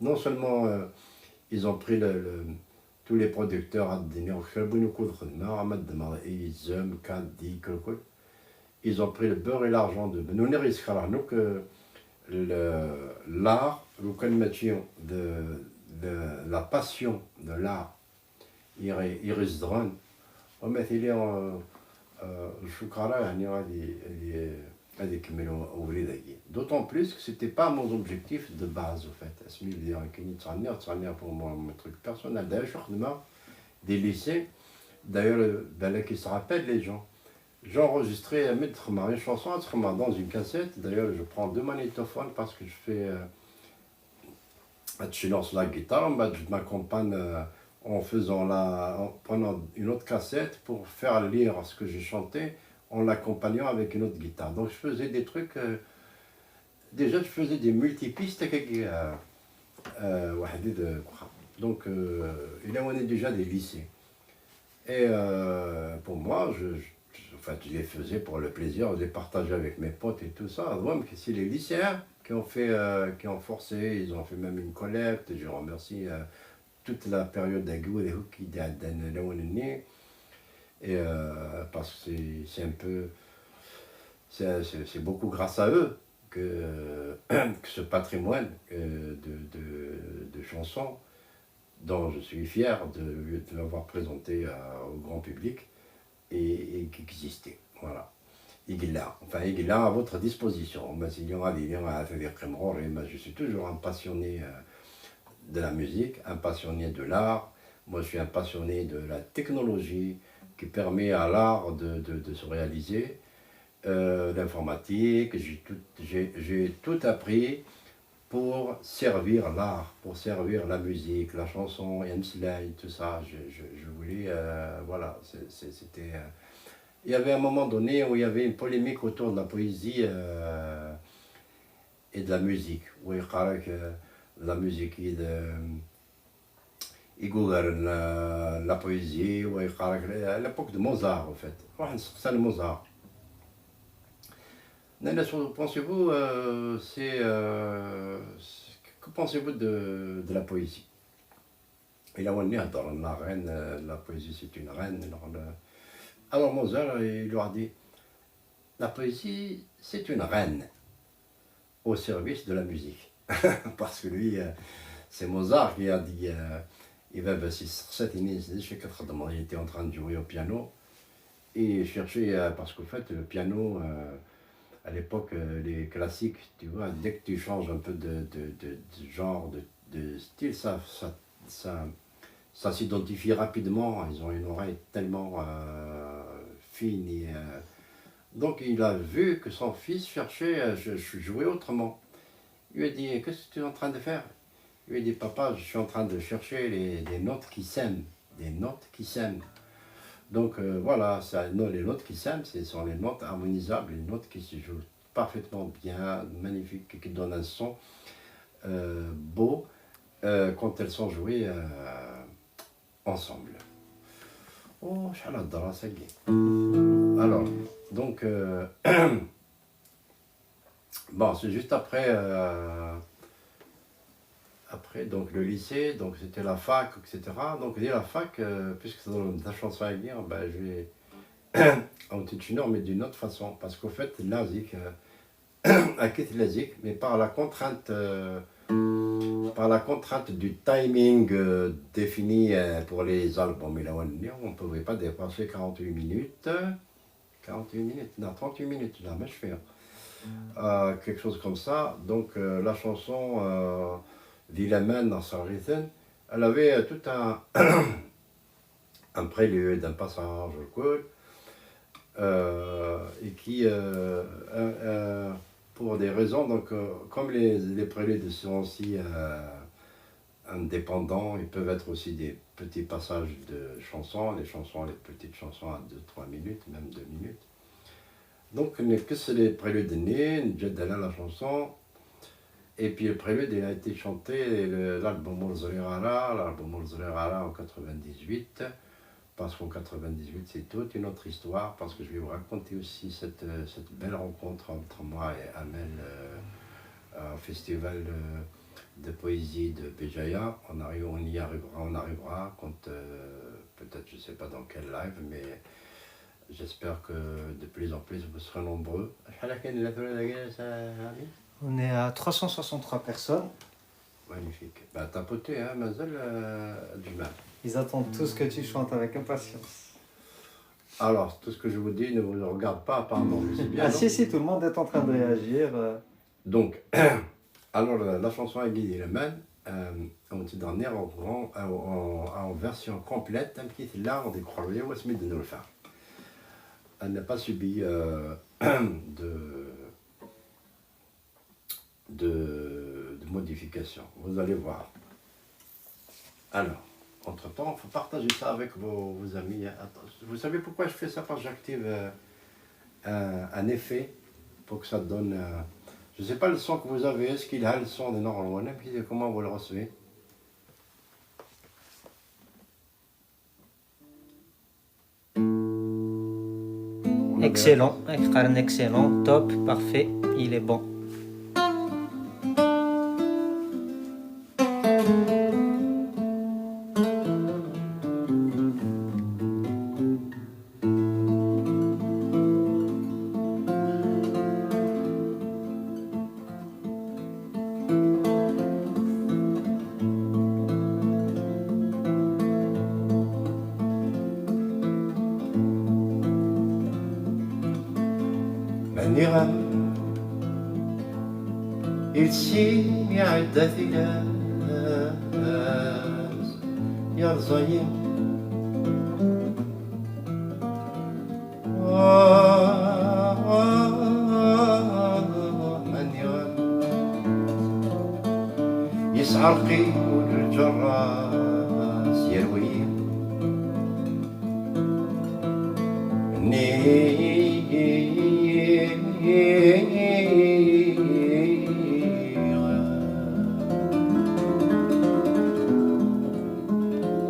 Non seulement ils ont pris tous les producteurs, ils ont pris le beurre et l'argent de Benoît que l'art, la passion de l'art, Iris Drone, d'autant plus que ce n'était pas mon objectif de base, au fait. Pour moi, mon truc personnel. D'ailleurs, des lycées, d'ailleurs, qui se rappellent les gens. J'ai enregistré une chanson dans une cassette. D'ailleurs, je prends 2 magnétophones parce que je fais. Je lance la guitare, je m'accompagne en prenant une autre cassette pour faire lire ce que j'ai chanté en l'accompagnant avec une autre guitare. Donc je faisais des trucs. Déjà, je faisais des multipistes. Donc, il y a déjà des lycées. Et pour moi, je les faisais pour le plaisir, je les partageais avec mes potes et tout ça. Donc, c'est les lycéens qui ont forcé, ils ont fait même une collecte. Je remercie toute la période d'Agou et qui et parce que c'est un peu, c'est beaucoup grâce à eux que ce patrimoine de chansons dont je suis fier de l'avoir présenté au grand public et qui existait. Voilà. Il est là à votre disposition. Je suis toujours un passionné de la musique, un passionné de l'art. Moi, je suis un passionné de la technologie qui permet à l'art de se réaliser. L'informatique, j'ai tout appris pour servir l'art, pour servir la musique, la chanson, tout ça. Je voulais, voilà, c'était... il y avait un moment donné où il y avait une polémique autour de la poésie et de la musique. Où il paraît que la musique est la poésie, ou à l'époque de Mozart, en fait. C'est le Mozart. Pensez-vous, que pensez-vous de la poésie? Il a dans la reine, la poésie c'est une reine. Alors Mozart, il leur a dit, la poésie c'est une reine au service de la musique. Parce que lui, c'est Mozart qui a dit, il était en train de jouer au piano et chercher, parce qu'en fait le piano, à l'époque, les classiques, tu vois, dès que tu changes un peu de genre, de style, ça s'identifie rapidement. Ils ont une oreille tellement fine. Donc il a vu que son fils cherchait, jouer autrement. Il lui a dit, qu'est-ce que tu es en train de faire? Il lui a dit, papa, je suis en train de chercher des notes qui s'aiment. Des notes qui s'aiment. Donc voilà, les notes qui s'aiment, ce sont les notes harmonisables, les notes qui se jouent parfaitement bien, magnifiques, qui donnent un son beau quand elles sont jouées ensemble. Oh, Shaladra, ça y est. Alors, donc, bon, c'est juste après, donc le lycée, donc c'était la fac, etc. Donc la fac, puisque c'est dans la chanson à dire, ben, je vais en Tichinor, mais d'une autre façon, parce qu'au fait, l'ASIC, à quitter l'ASIC, mais par la contrainte par la contrainte du timing défini pour les albums, on ne pouvait pas dépasser 48 minutes. 48 minutes, non, 38 minutes, là, mais je fais quelque chose comme ça. Donc la chanson Villaman dans son rythme, elle avait tout un prélude, un passage cool, et qui, pour des raisons, donc comme les préludes sont aussi indépendants, ils peuvent être aussi des petits passages de chansons, les petites chansons à 2-3 minutes, même 2 minutes. Donc, que c'est les préludes nés, Njedala la chanson, et puis le prélude il a été chanté, l'album Morzerara en 98, parce qu'en 98 c'est toute une autre histoire, parce que je vais vous raconter aussi cette belle rencontre entre moi et Amel au festival de poésie de Béjaïa. On y arrivera quand, peut-être je ne sais pas dans quel live, mais j'espère que de plus en plus vous serez nombreux. On est à 363 personnes. Magnifique. Bah, tapoter, hein, Mazel, du mal. Ils attendent tout ce que tu chantes avec impatience. Alors, tout ce que je vous dis ne vous regarde pas, apparemment. C'est bien, Ah non? si, tout le monde est en train de réagir. Donc, alors la chanson a guidé le man, on dit dernière en version complète, un petit là, on décroche, moi, c'est de nous le faire. Elle n'a pas subi de modifications. Vous allez voir. Alors, entre-temps, il faut partager ça avec vos amis. Attends, vous savez pourquoi je fais ça? Parce que j'active un effet pour que ça donne... je ne sais pas le son que vous avez. Est-ce qu'il a le son de Normal? Comment vous le recevez? Excellent, excellent, top, parfait, il est bon. النغم يرسيم يعدى ثلاث يرزين من يغم يسعى القيود الجراس يروي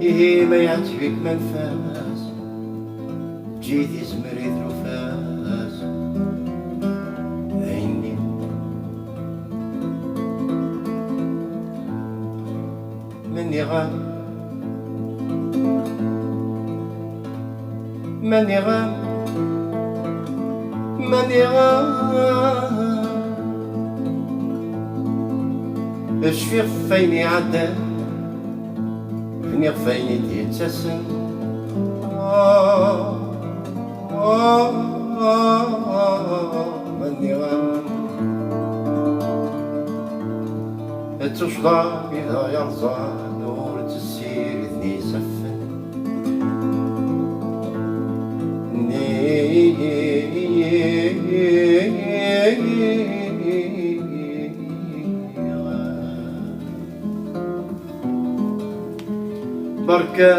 إيه ما يعجبك من فاس جيت يزمري ثلوفاس عيني مني غام مني غام مني غام الشفيق فيني عدى فيني فيني تيتسسن مني غام التشضى إذا يرضى نور تسير إذني سفن بركة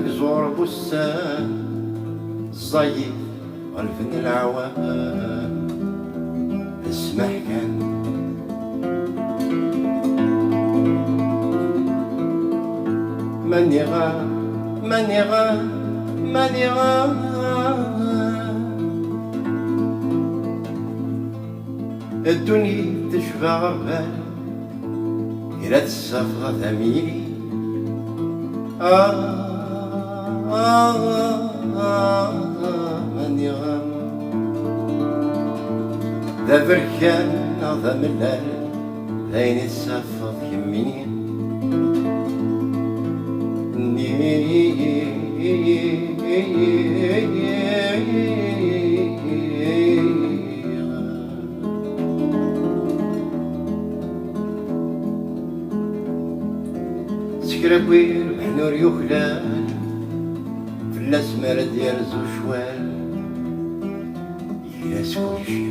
زور بستان الصيف غلفن العوام اسمح كان ماني غا ماني غا ماني غا الدنيا تشفى غربال إلى تسافر ثميلي من يغم ذا بركان ذا ملال ذين السفر يمين سكرابوير بحنور يخلال في الاسمار ديال زوشوال يلاس كلشي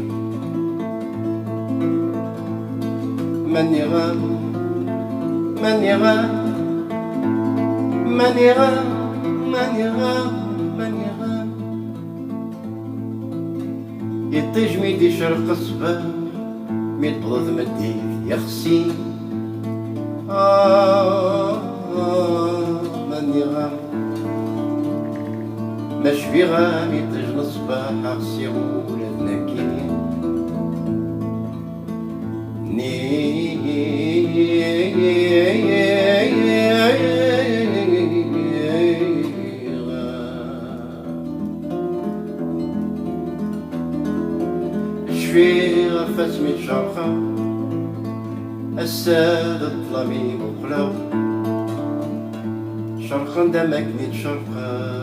ماني غام ماني غام ماني غام ماني غام ماني غام يطيج ميدي شرق الصباح ميت بغض مديك يا خسي ماني غام ماش في غام يطيج الصباح خسي ولادنا كاين شفي غفات ميت شرخة الساد الظلامي مقلاو شرخا دمك نيت شرخة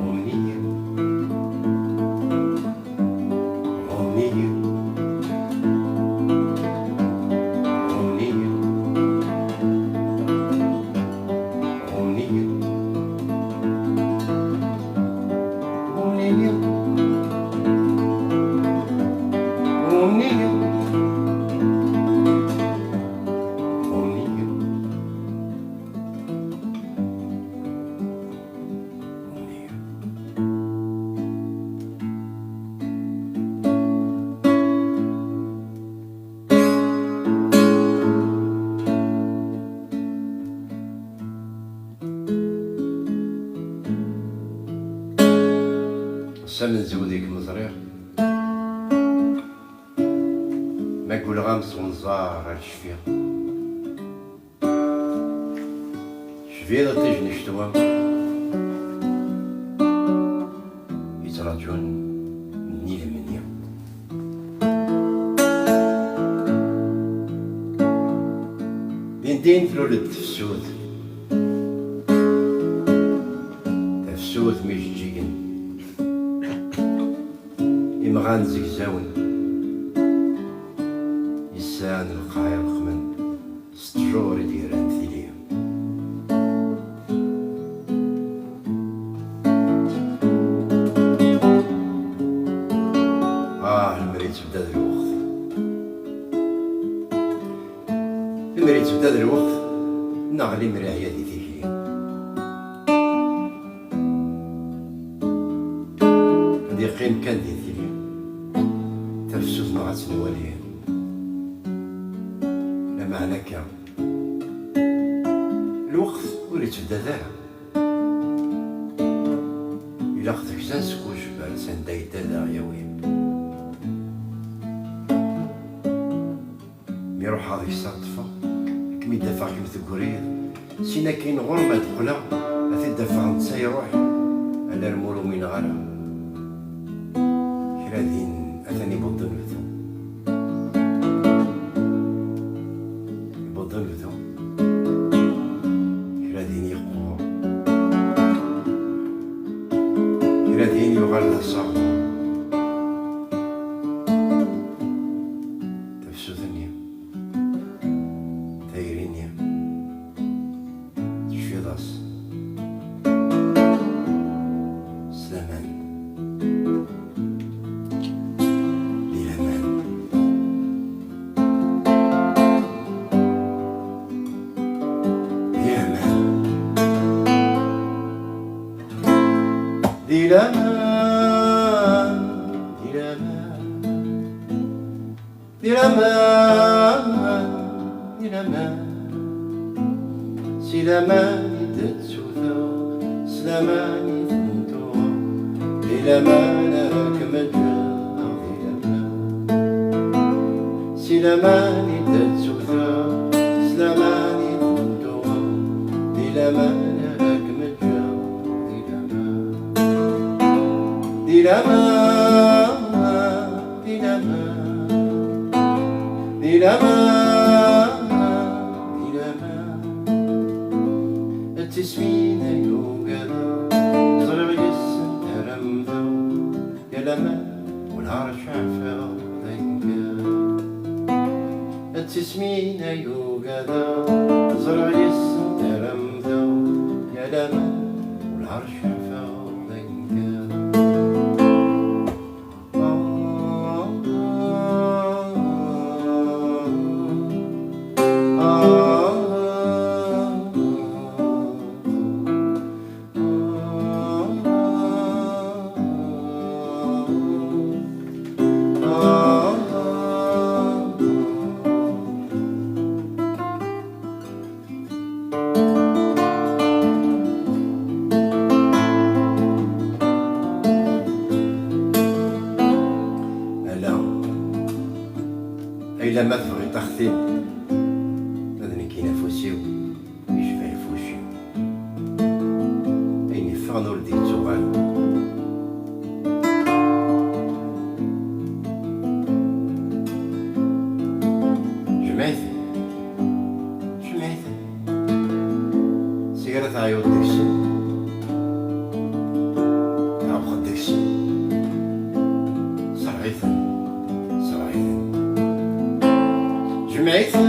أمنية أمنية أمنية أمنية أمنية أمنية سامن زوديك مزرير ما قول غامس ونزار الشفير شفير تجني شتوى يتراجون مني لمني دين فلولد تفسود تفسود ميجيجين إمغان زكزاون يسان القاير الخمن ستجور ديران ثيليا المريت بدا ذا الوقت المريت بدا ذا الوقت نغلي مرايا دي ثيليا هادي قيم كان دي ثيليا تفسوس نغات نواليه لا معنى كان الوقت وليت بدا داها إلا خذك زنسكوش بارسان دايتا دا غياوين ميروح هاذيك الساطفة كمي دافع كيما تقوليه سينا كاين غرمة دخلا أثي دافع نتا يروح على المولو من غالا كرا دين أثاني بطن بثو بطن بثو كرا دين يقوى كرا دين يغلى صعب تفسدني تايريني تشفي ضاس سلامان سلاماني تتسوثو سلاماني تنتو للمانك مجال سلاماني تتسوثو سلاماني تنتو للمانك مجال التسمين يوقظ زرع يسن ترمذو يا لما ونهار شعفة ذنقا التسمين يوقظ زرع يسن ترمذو يا لما ونهار شعفة إلا ما تبغي تخثين هذني كاين فوسيو يشفى الفوشيو أين فغن ولدي تغال جمعيتي سيجارة عيوط داكشي عبخ داكشي صرعيثن جمعيتن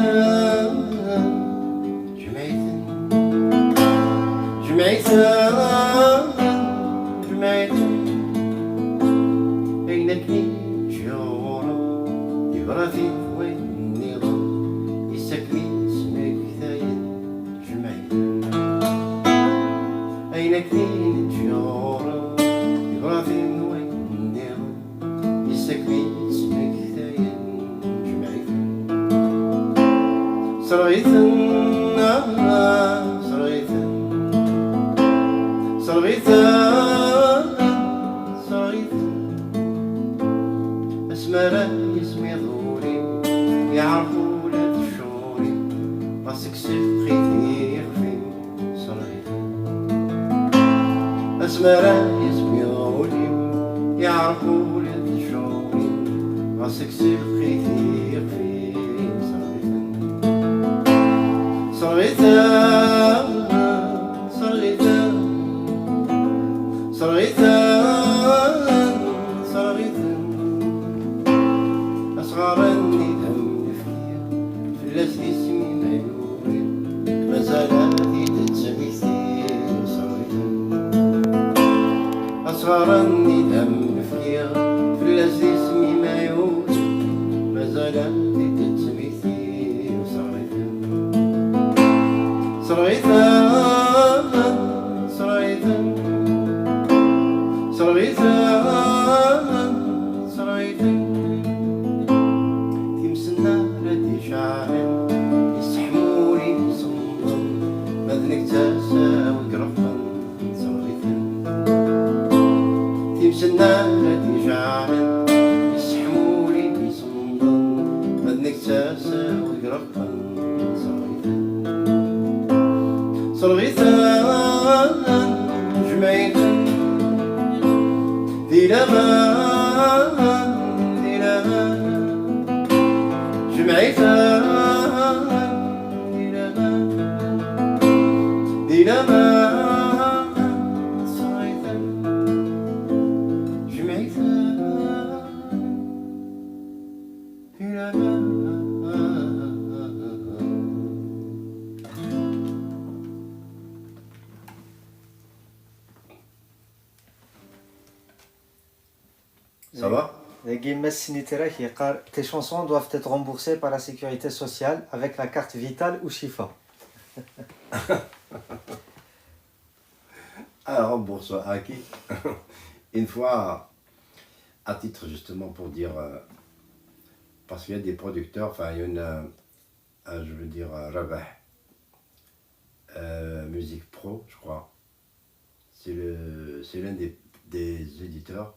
أينك جورا يبراتي وين النظام يسكني اسمك ثاين جمعيتن أينك جورا يبراتي وين النظام يسكني اسمك ثاين جمعيتن صرعيتن اسمرا يسمي ظهوري يعرفوا ولاد الشوري راسك سقيتي يخفي صريتن اسمرا يسمي ظهوري يعرفوا ولاد الشوري راسك سقيتي يخفي صريتن أصغرني دم فيا فلاس اسمي ما يوري مازالاتي تتسميتي صريتن أصغرني دم فيا فلاس اسمي ما يوري مازالاتي تتسميتي صريتن تمسنا ردي شعرن يسحموني صمم مذنك تساوي قرفن صريتن تمسنا ردي شعرن يسحموني صمم مذنك تساوي قرفن صريتن جمعيتن دي لمان جمعيتن دي لمان صريتن جمعيتن دي لمان. Ça va? Tes chansons doivent être remboursées par la sécurité sociale avec la carte vitale ou Chifa. Alors, rembourse à qui? Une fois, à titre justement pour dire, parce qu'il y a des producteurs, enfin il y en a, je veux dire, Rabah, Musique Pro, je crois. C'est l'un des éditeurs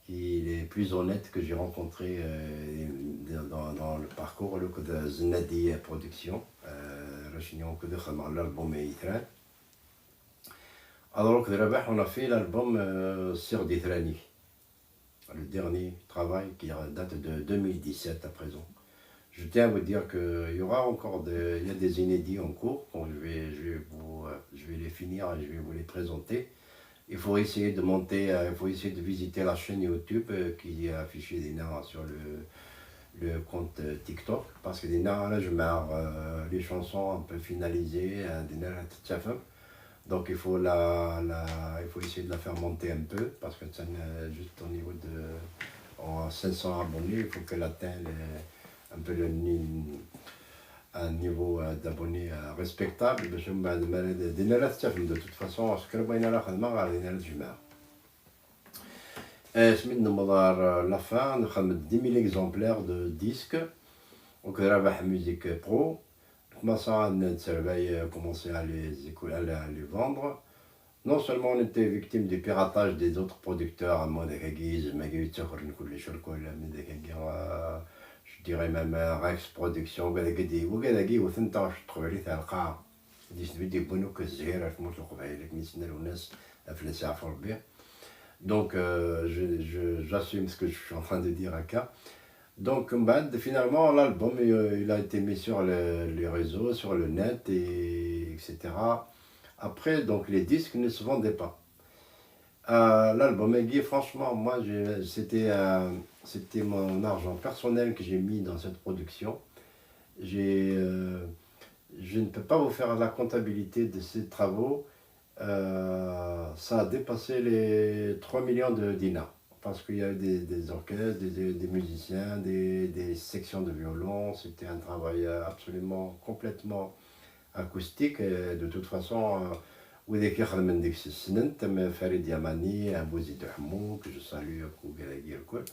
qui est les plus honnêtes que j'ai rencontré dans le parcours de Znadi Production. L'album Itran. Alors, on a fait l'album sur Dithrani, le dernier travail qui date de 2017 à présent. je tiens à vous dire qu'il y aura encore il y a des inédits en cours, donc je vais les finir et je vais vous les présenter. Il faut essayer de monter, il faut essayer de visiter la chaîne YouTube qui est affichée sur le compte TikTok, parce que là, je mets les chansons un peu finalisées, donc il faut essayer de la faire monter un peu, parce que c'est juste au niveau de 500 abonnés, il faut qu'elle atteigne un peu un niveau d'abonnés respectable. De toute façon, ce que la fin, nous avons 10 000 exemplaires de disques. Donc, la musique pro. Commencé à les vendre. Non seulement on était victime du piratage des autres producteurs, je dirais même Rex Production, donc j'assume ce que je suis en train de dire à K. Donc finalement l'album il a été mis sur les réseaux, sur le net, etc. Après, donc les disques ne se vendaient pas. L'album Eggy, franchement, moi, c'était mon argent personnel que j'ai mis dans cette production. Je ne peux pas vous faire la comptabilité de ces travaux. Ça a dépassé les 3 millions de dinars. Parce qu'il y a eu des orchestres, des musiciens, des sections de violon. C'était un travail absolument complètement acoustique. Et de toute façon, وإذا كيخدم من ديك السنين تم فريد يماني بوزيد حمو que je salue وكالاكي الكل.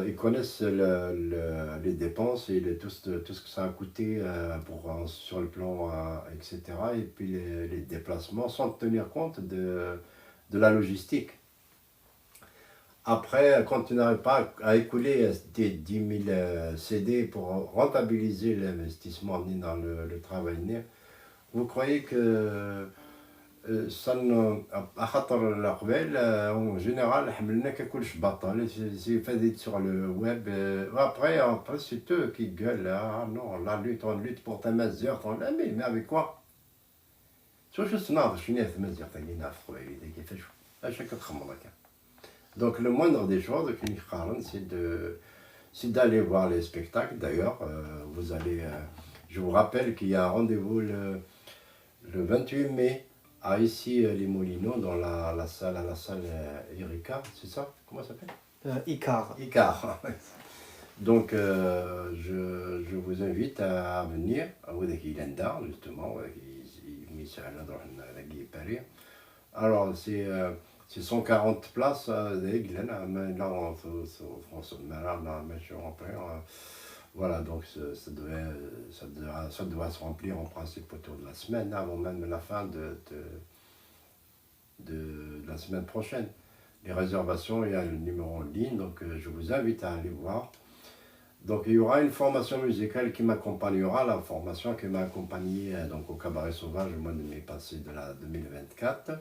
Ils connaissent les dépenses et tout ce que ça a coûté sur le plan, etc. Et puis les déplacements sans tenir compte de la logistique. Après, quand tu n'arrives pas à écouler tes 10 000 CD pour rentabiliser l'investissement dans le travail, vous croyez que ça à خاطر القبال en général حملنا كلش باطل c'est fait sur le web après c'est eux qui gueulent non on lutte pour ta mazur mais avec quoi شو صناعة شنو في mazur تاعنا في قبايل كيفاش اش هكا تخمم هكا. Donc le moindre des choses c'est d'aller voir les spectacles. D'ailleurs vous allez je vous rappelle qu'il y a un rendez-vous le 28 mai à ici les Moulineaux dans la salle Erika, c'est ça? Comment ça s'appelle? Icar. Icar. Donc je vous invite à venir avec Ilanda justement, alors c'est 140 places voilà, donc ça doit se remplir en principe autour de la semaine, avant même la fin de la semaine prochaine. Les réservations, il y a le numéro en ligne, donc je vous invite à aller voir. Donc il y aura une formation musicale qui m'accompagnera, la formation qui m'a accompagné donc, au Cabaret Sauvage au mois de mai passé de la 2024.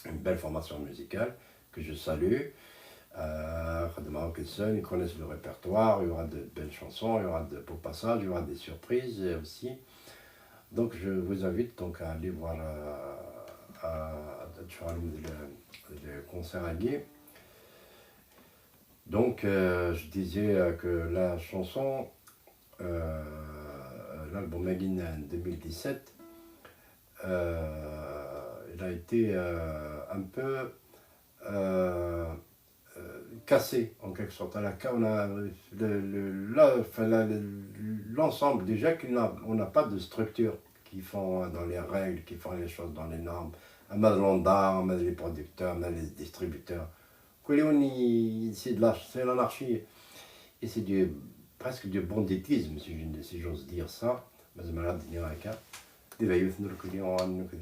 Une belle formation musicale que je salue. Ils connaissent le répertoire, il y aura de belles chansons, il y aura de beaux passages, il y aura des surprises aussi. Donc je vous invite donc à aller voir le concert à Guy. Donc je disais que la chanson, l'album Agin 2017, il a été un peu cassé en quelque sorte. À la on a l'ensemble déjà qu'on n'a pas de structure qui font dans les règles, qui font les choses dans les normes. L'Ondar, les producteurs, les distributeurs. C'est l'anarchie et c'est presque du banditisme si j'ose dire ça. Des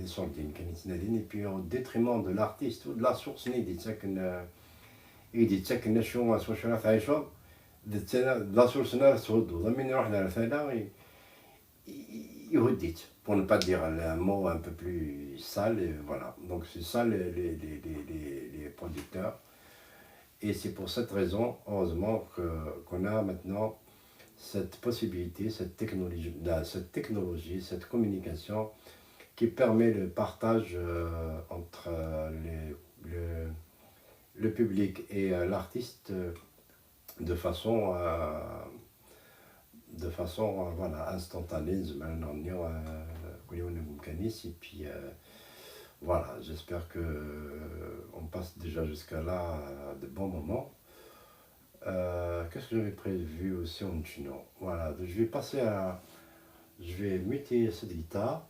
sordines et puis au détriment de l'artiste ou de la source pour ne pas dire un mot un peu plus sale, et voilà. Donc c'est ça les producteurs. Et c'est pour cette raison, heureusement, qu'on a maintenant cette possibilité, cette technologie, cette communication qui permet le partage entre le public et l'artiste de façon, voilà, instantanée. Et puis voilà, j'espère que on passe déjà jusqu'à là de bons moments. Qu'est-ce que j'avais prévu aussi en chino? Voilà, donc je vais muter cette guitare.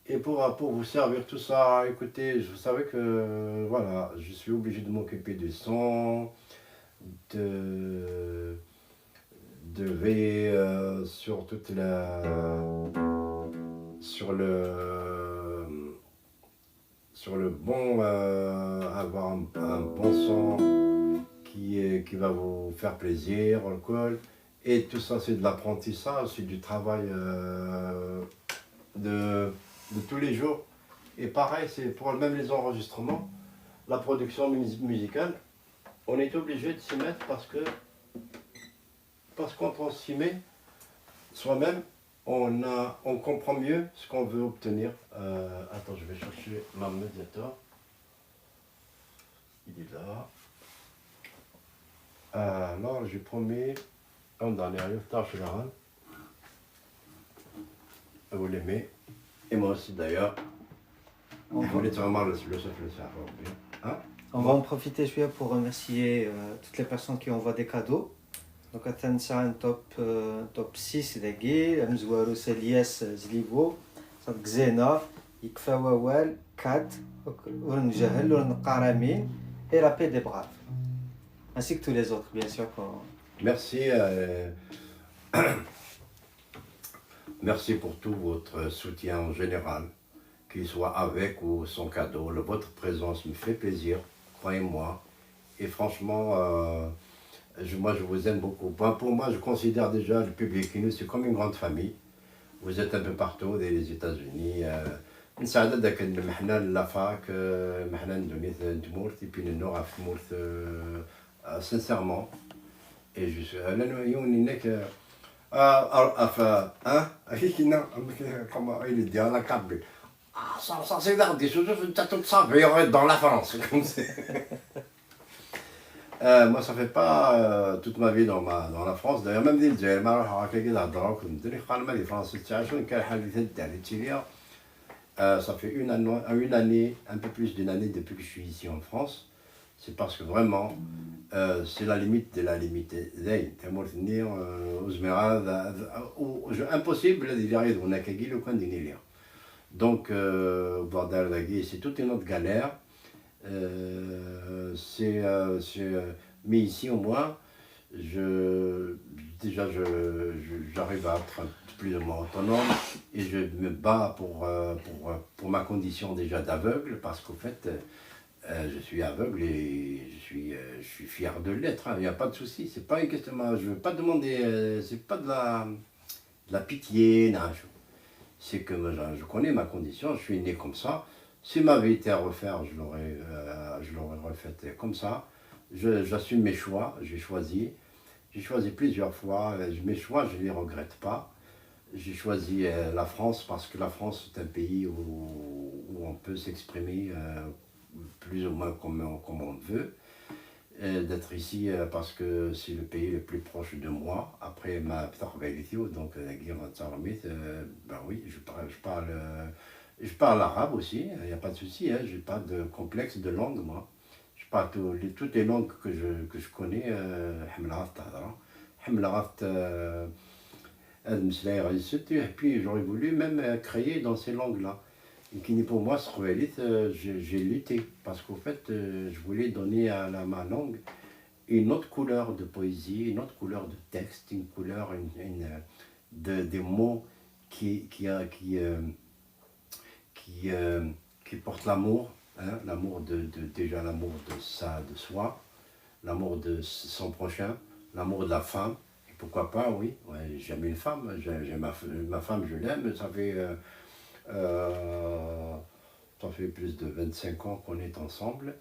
Et pour vous servir tout ça, écoutez, vous savez que voilà, je suis obligé de m'occuper du son, de, de veiller sur toute sur le bon, avoir un bon son qui va vous faire plaisir, alcool. Et tout ça, c'est de l'apprentissage, c'est du travail de, de tous les jours. Et pareil, c'est pour même les enregistrements, la production musicale, on est obligé de s'y mettre parce que quand on s'y met soi-même, on comprend mieux ce qu'on veut obtenir. Attends, je vais chercher ma médiator. Il est là. Alors, j'ai promis, on dans les tâches là. Vous l'aimez. Et moi aussi d'ailleurs. Je voulais vraiment le savoir. Hein? On va en profiter pour remercier toutes les personnes qui envoient des cadeaux. Donc, attention, un top 6 دقي مزوارو سلياس زليبو صدق زينة يكفى ووال كات ورنجهل ورنقارامين et la paix des braves. Ainsi que tous les autres, bien sûr. Merci. Merci pour tout votre soutien en général, qu'il soit avec ou sans cadeau. Votre présence me fait plaisir, croyez-moi. Et franchement, moi je vous aime beaucoup. Pour moi, je considère déjà le public nous, c'est comme une grande famille. Vous êtes un peu partout, des États-Unis. نساعد هذاك محنا لافاك محنا ندونيت نتمورت et puis نعرف مورت sincèrement. Et je suis là يوني هناك comment il dit à la cabine. Ah, ça c'est l'art des choses, tu savais dans la France. Comme moi, ça fait pas toute ma vie dans la France. D'ailleurs, même des Algériens, les Français, ça fait une année, un peu plus d'une année depuis que je suis ici en France. C'est parce que vraiment, c'est la limite de la limite. Impossible d'y arriver. On a qu'à le coin d'une. Donc, c'est toute une autre galère. Mais ici, au moins, j'arrive à être plus ou moins autonome et je me bats pour ma condition déjà d'aveugle parce qu'au fait, je suis aveugle et je suis fier de l'être. Il n'y a pas de souci. C'est pas une question. Je ne veux pas demander. C'est pas de la pitié. Non, c'est que je connais ma condition. Je suis né comme ça. Si m'avait été à refaire, je l'aurais refait comme ça. J'assume mes choix. J'ai choisi plusieurs fois. Mes choix, je ne les regrette pas. J'ai choisi la France parce que la France est un pays où on peut s'exprimer plus ou moins comme on veut. D'être ici parce que c'est le pays le plus proche de moi. Après ma donc ben oui, je parle arabe aussi, il n'y a pas de souci, hein, je n'ai pas de complexe de langue moi. Je parle toutes les langues que je connais. Et puis j'aurais voulu même créer dans ces langues-là. Et qui pour moi, j'ai lutté parce qu'au fait, je voulais donner à ma langue une autre couleur de poésie, une autre couleur de texte, une couleur des mots qui portent l'amour, hein, l'amour déjà l'amour de soi, l'amour de son prochain, l'amour de la femme. Et pourquoi pas, oui, ouais, j'aime une femme, j'aime ma femme, je l'aime, ça fait plus de 25 ans qu'on est ensemble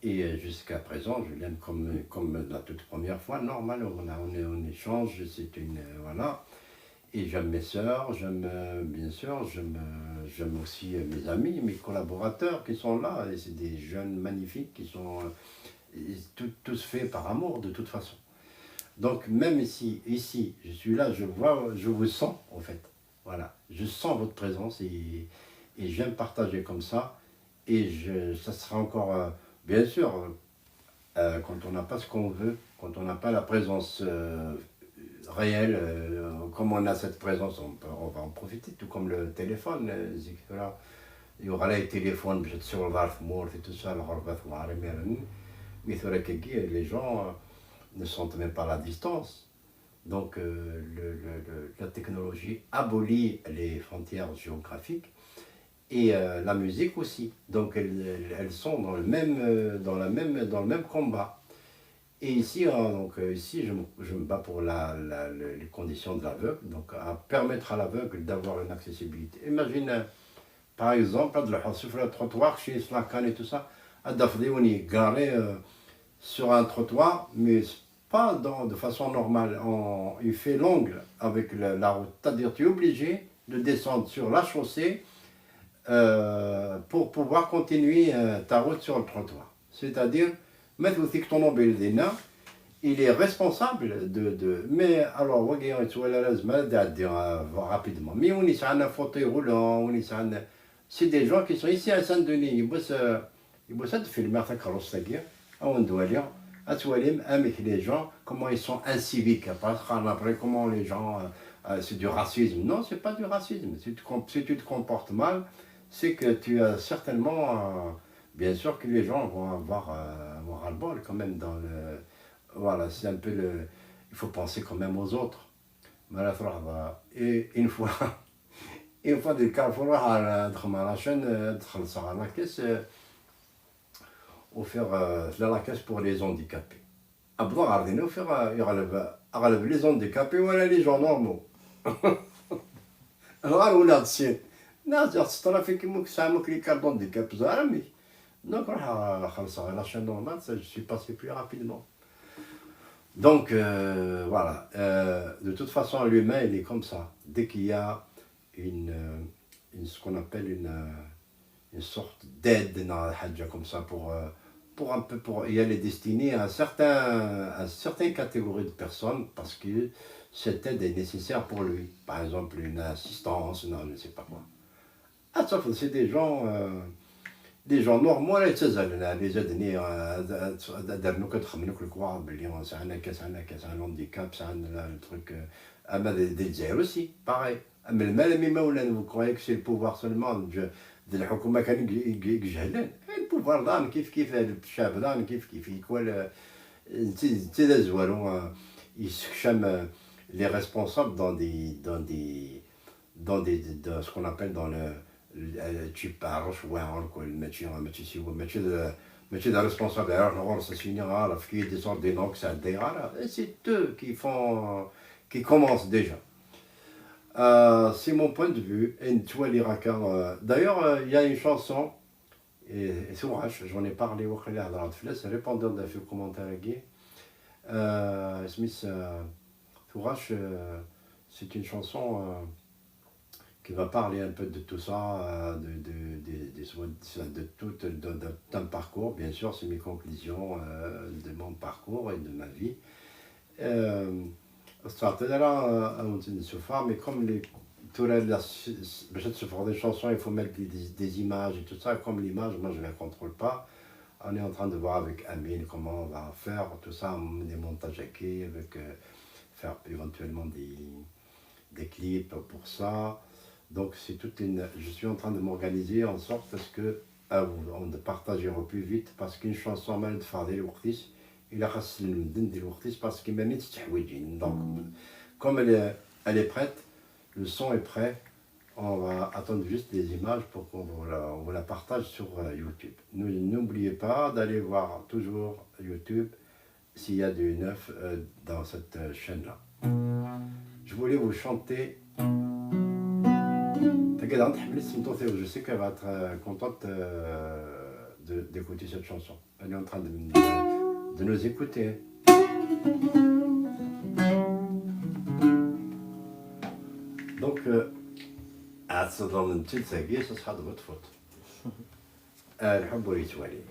Et jusqu'à présent, je l'aime comme la toute première fois, normal, on échange, c'est une, voilà. Et j'aime mes sœurs, bien sûr, j'aime aussi mes amis, mes collaborateurs qui sont là, et c'est des jeunes magnifiques qui sont, tout se fait par amour de toute façon. Donc même ici, je suis là, je vous sens en fait, voilà, je sens votre présence et j'aime partager comme ça, et ça sera encore, bien sûr, quand on n'a pas ce qu'on veut, quand on n'a pas la présence réelle, comme on a cette présence, on va en profiter, tout comme le téléphone. Voilà. Il y aura les téléphones, je suis sur le et tout ça, mais les gens ne sentent même pas la distance. Donc la technologie abolit les frontières géographiques et la musique aussi. Donc elles sont dans le même combat. Et ici, ici je me bats pour les conditions de l'aveugle, donc à permettre à l'aveugle d'avoir une accessibilité. Imagine, par exemple, sur le trottoir, chez Slakan et tout ça, on est garé sur un trottoir, mais pas de façon normale. Il fait l'angle avec la route. C'est-à-dire tu es obligé de descendre sur la chaussée pour pouvoir continuer ta route sur le trottoir. C'est-à-dire, mettre aussi que ton automobile, il est responsable mais alors, rapidement. Mais on est un fauteuil roulant, c'est des gens qui sont ici à Saint-Denis. Ils bossent de filmer à carrosserie. On doit lire. Avec les gens, comment ils sont inciviques. Après, comment les gens. C'est du racisme. Non, c'est pas du racisme. Si tu te comportes mal, c'est que tu as certainement. Bien sûr que les gens vont avoir ras-le-bol quand même dans le. Voilà, c'est un peu le. Il faut penser quand même aux autres. Et une fois des cas, il faut à la chaîne, à la caisse, offrir la caisse pour les handicapés. Après, offrir les handicapés, voilà les gens normaux. Alors, on a dit, non, c'est un fait que ça m'a créé carte d'handicap, donc, la chaîne normale, je suis passé plus rapidement. Donc, voilà. De toute façon, l'humain, il est comme ça. Dès qu'il y a ce qu'on appelle une sorte d'aide dans la hadja comme ça et elle est destinée à certaines catégories de personnes parce que cette aide est nécessaire pour lui. Par exemple, une assistance, non, je ne sais pas quoi. Sauf que c'est des gens normaux, les aident un handicap, c'est un truc. Des zèles aussi, pareil. Mais le mal, vous croyez que c'est le pouvoir seulement de الحكومه كانوا يجهلون البوفوار دان كيف الشعب دان كيف يكون تي زوالو يسكشم les responsables dans ce qu'on appelle dans tu parles quoi le métier de responsable alors ça se finira la fille des sortes des noms que ça déra c'est eux qui commencent déjà. C'est mon point de vue. Et tu vois, d'ailleurs, il y a une chanson, et j'en ai parlé au c'est répondeur d'un vieux commentaire. Smith, c'est une chanson qui va parler un peu de tout ça, de tout d'un parcours. Bien sûr, c'est mes conclusions de mon parcours et de ma vie. Mais comme les des chansons, il faut mettre des images et tout ça. Comme l'image, moi je ne la contrôle pas. On est en train de voir avec Amine comment on va faire tout ça, des montages avec faire éventuellement des clips pour ça. Donc c'est je suis en train de m'organiser en sorte à ce que on partagera plus vite parce qu'une chanson mal de faire des lourds. Il a parce qu'il m'a mis donc comme elle est prête, le son est prêt, on va attendre juste des images pour qu'on vous la partage sur YouTube. N'oubliez pas d'aller voir toujours YouTube s'il y a du neuf dans cette chaîne-là. Je voulais vous chanter. Je sais qu'elle va être contente d'écouter cette chanson. Elle est en train de nous écouter. Donc, أتصدر من تلتاقي تصحى بتفوت. الحب واليتوالي.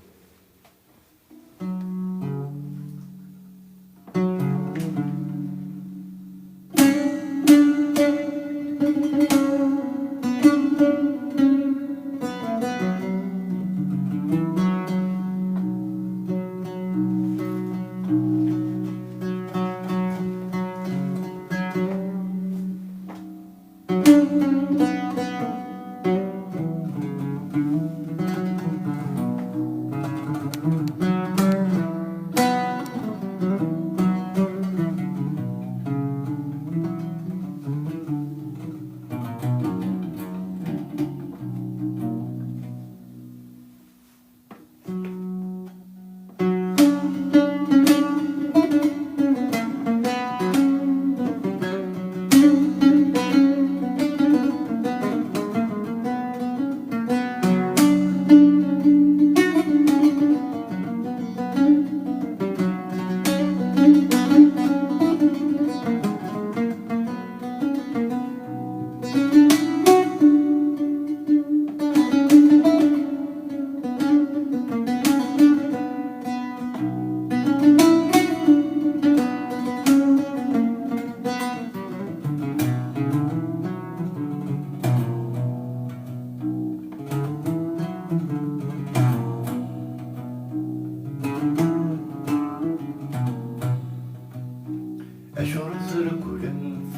أشرت كل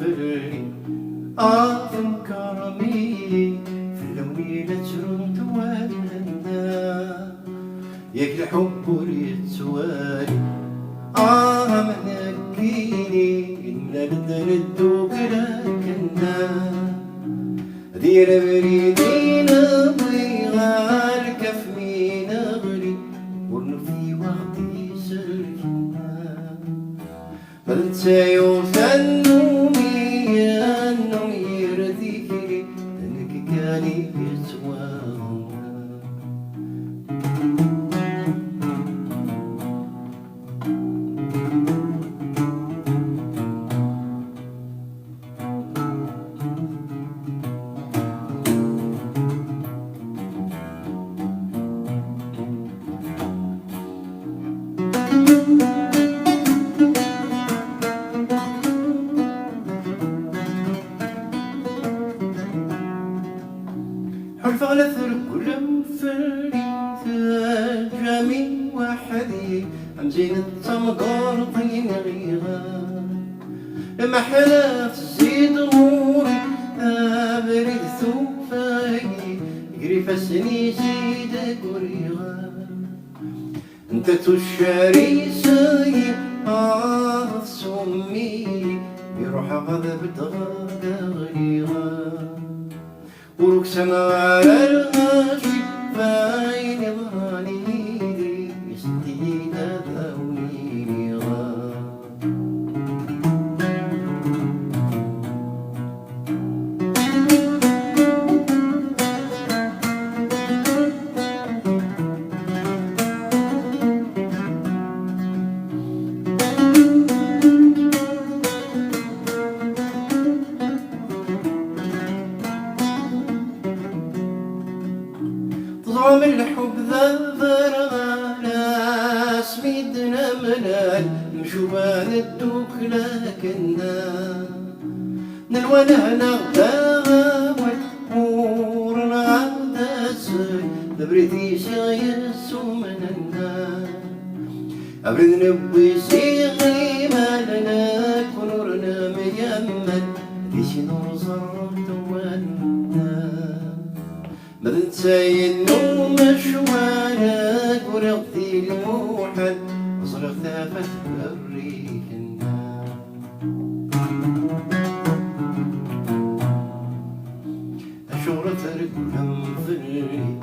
فري أعظم كرمي في اللون لترمت والهنا ياك الحب ريتوالي منكيني إن ندوك لكنا دير بريدي نبغي الكفمي نغلي ونفي وقتي سركنا بل سيوفى النومي رديكي لأنك كاني يسواهنا حلف على كل فريد جميع وحدي عمزين التمطر طين غيغا لما حلف زيد غوري بريد ثوفاقي يقري فسني زيد قريغا انت تشاري سايب سمي بروح غضب دغا غريغا وركسنا على الغاشي فاين ظهراني يدري يستينا ذاوني غا طعم الحب ذا فرغانا سميدنا ملال مشوبان الدوك لكننا نلوانا نغدا والمورنا عبدا سر دبريتي شايسو مننا أبرد نبوي سيغي مالنا كنورنا ميمن ليش نور زرت وانا بدن ساينو مشوارك ورغتي الموحل وصرخ ثافت بريكنا أشورة ركلم فري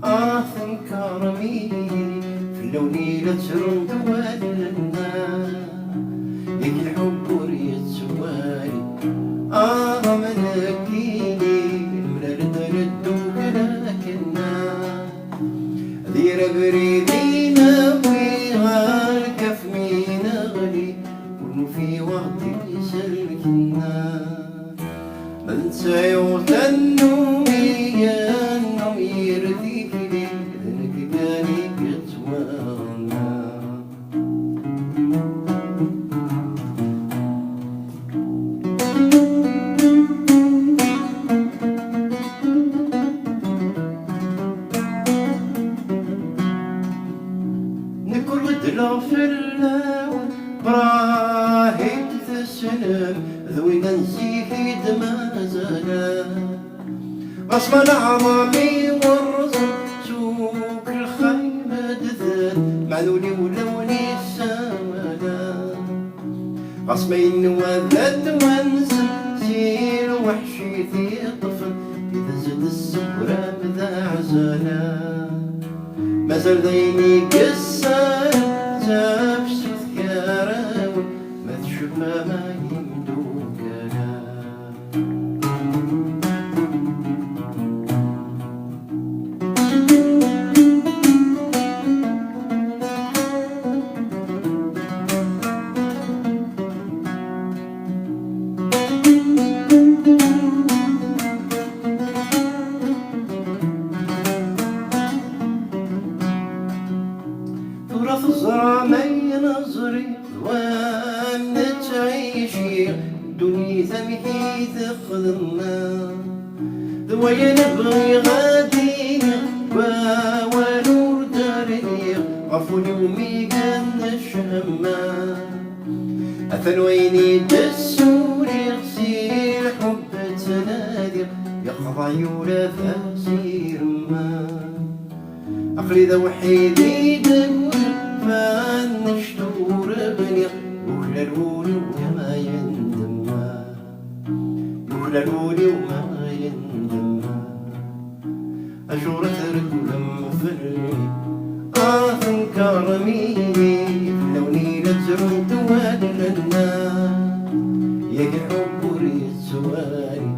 آثن كرمي في اللون لترم دوالنا يك الحب ريت سوالي منكيني الملل ردو لكننا دير بريدينا في وقتي سلكنا من سيغتنو بيا انه يرثيك لي ذنك كاني كتوانا نكر ودلو في اللون براهي تسلم ذوينا نسيك ما زال غصب العظامي والرزق سوق الخيمة دثر معلولي ولوني السمالا غصبين وذات وانسم سير وحشيتي طفل إذا زد السكرة بذا عزالا مازال ديني قصة تفسد كراوي ما تشوف ما يمدوك تراث الزرامي نظري وان تعيشي دنيا ثمحي تخدمنا ذوي نبغي غادينا ونور داري غفو يومي كان الشهما أثن ويني دسوري غسيل حب تنادي يقضى يولا فاسير ما أخلي ذا وحيدي دور ما نشتور بني وكلا الولي وما يندم وكلا الولي وما يندم أشورة ركولم فرني كرميني لوني لترون توالنا يا الحب وريد سواري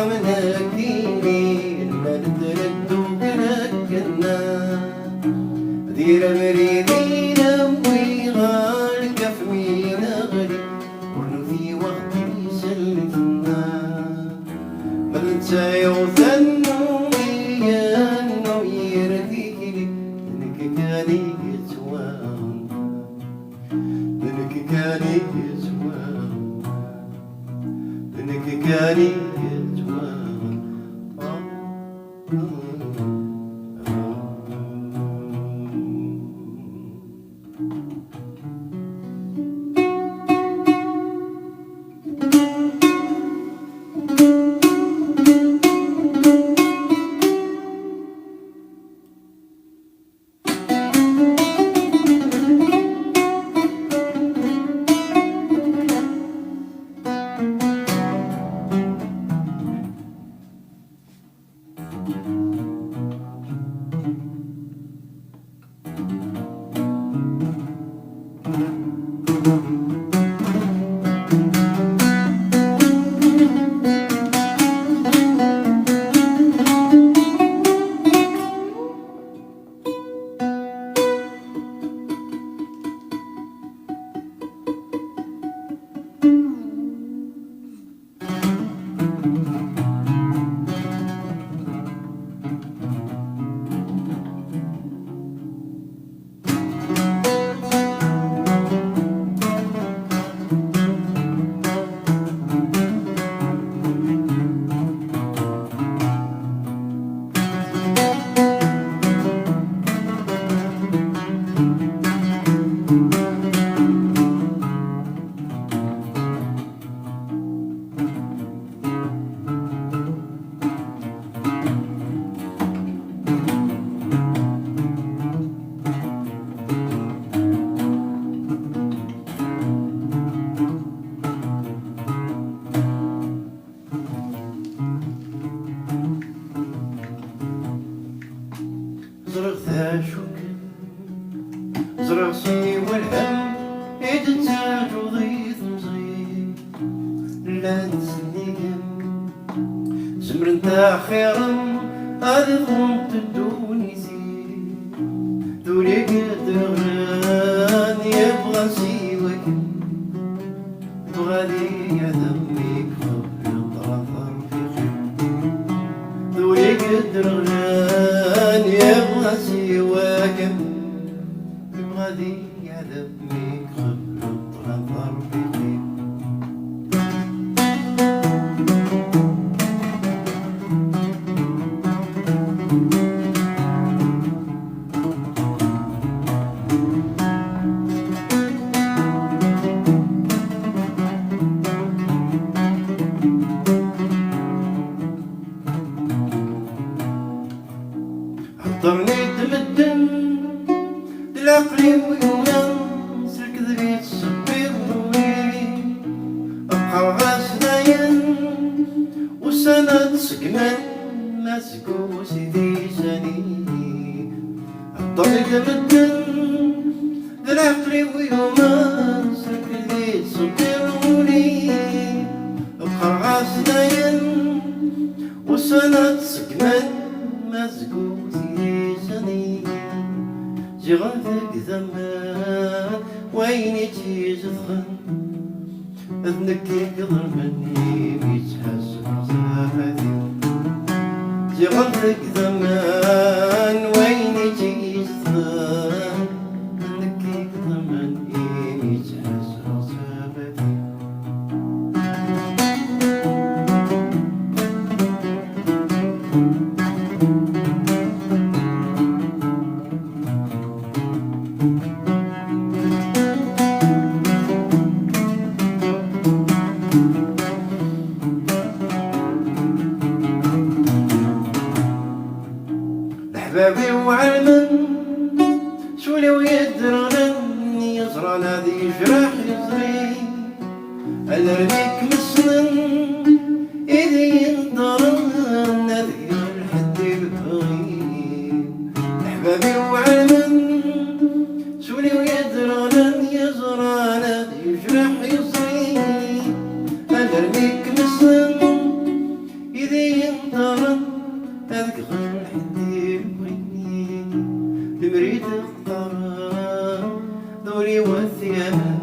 من أكديني المال تردو كنا دير مريدين ويغال كفمين غلي ورنو في وقتي سلكنا من سيغثنو ميانو يرديك لي لنك كاني يتوان لنك كاني يتوان لنك كاني يتوان زرعتي والهم إدتاج وضيث مزيد لا نسنيهم زمر نتا خيرا هذي ظلمت الدوني زيد دولي قد غران يبغى سيوك بغادي يا ذمي قبل طرف ذو يقدر غنان يبغى سواك بغادي يا ذمي قبل طرف عطرني تمدن العقلي ويوم سلك ذبيت الصبي الضوي أبقى غاس داين وسند سكنان ماسكو سيدي ساني عطرني تمدن العقلي ويوم سلك ذبيت الصبي الضوي أبقى غاس داين وسند سكنان ماسكو جغافك زمان ويني تيجدخن اذنك يقدر مني بيتحسن صافاتي جغافك زمان ويني تيجدخن اذنك يقدر مني بيتحسن صافاتي حبابي وعلمن شولي ويدرغن يزرع نادي جراح يزري الرميك مسنن إيدي ينضرن نادي الحد البغي حبابي وعلمن شولي ويدرغن يزرع نادي جراح يزري الرميك مسنن إيدي ينضرن هذاك غير الحد المريد القرار دوري وثيابا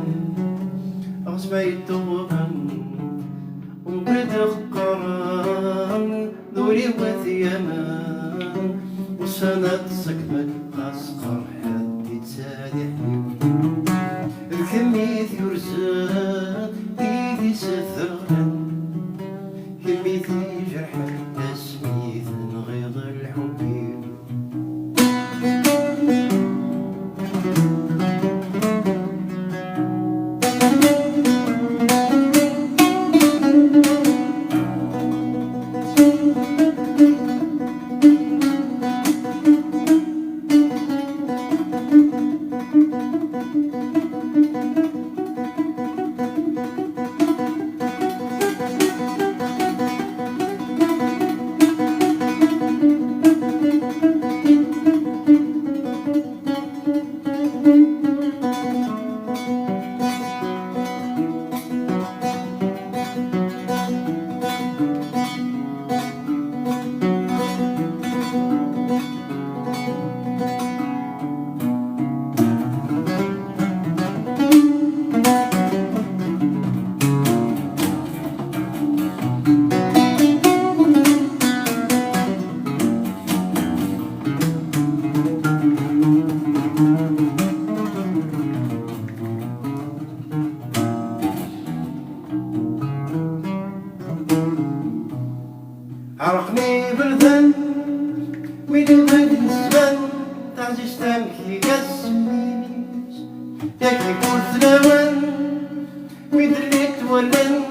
أغسما يتوبا ومريد القرار دوري وثيابا وسنة سكبت أسقر حد يتسالحني الكميث يرزق إيدي سثرا كميث جرحا تسميث غيظ الحب عرقني بردان ويدو بيد الزمان تعزيز تامكي قاسميش ياكي كل ثلاوان ويدريت ولن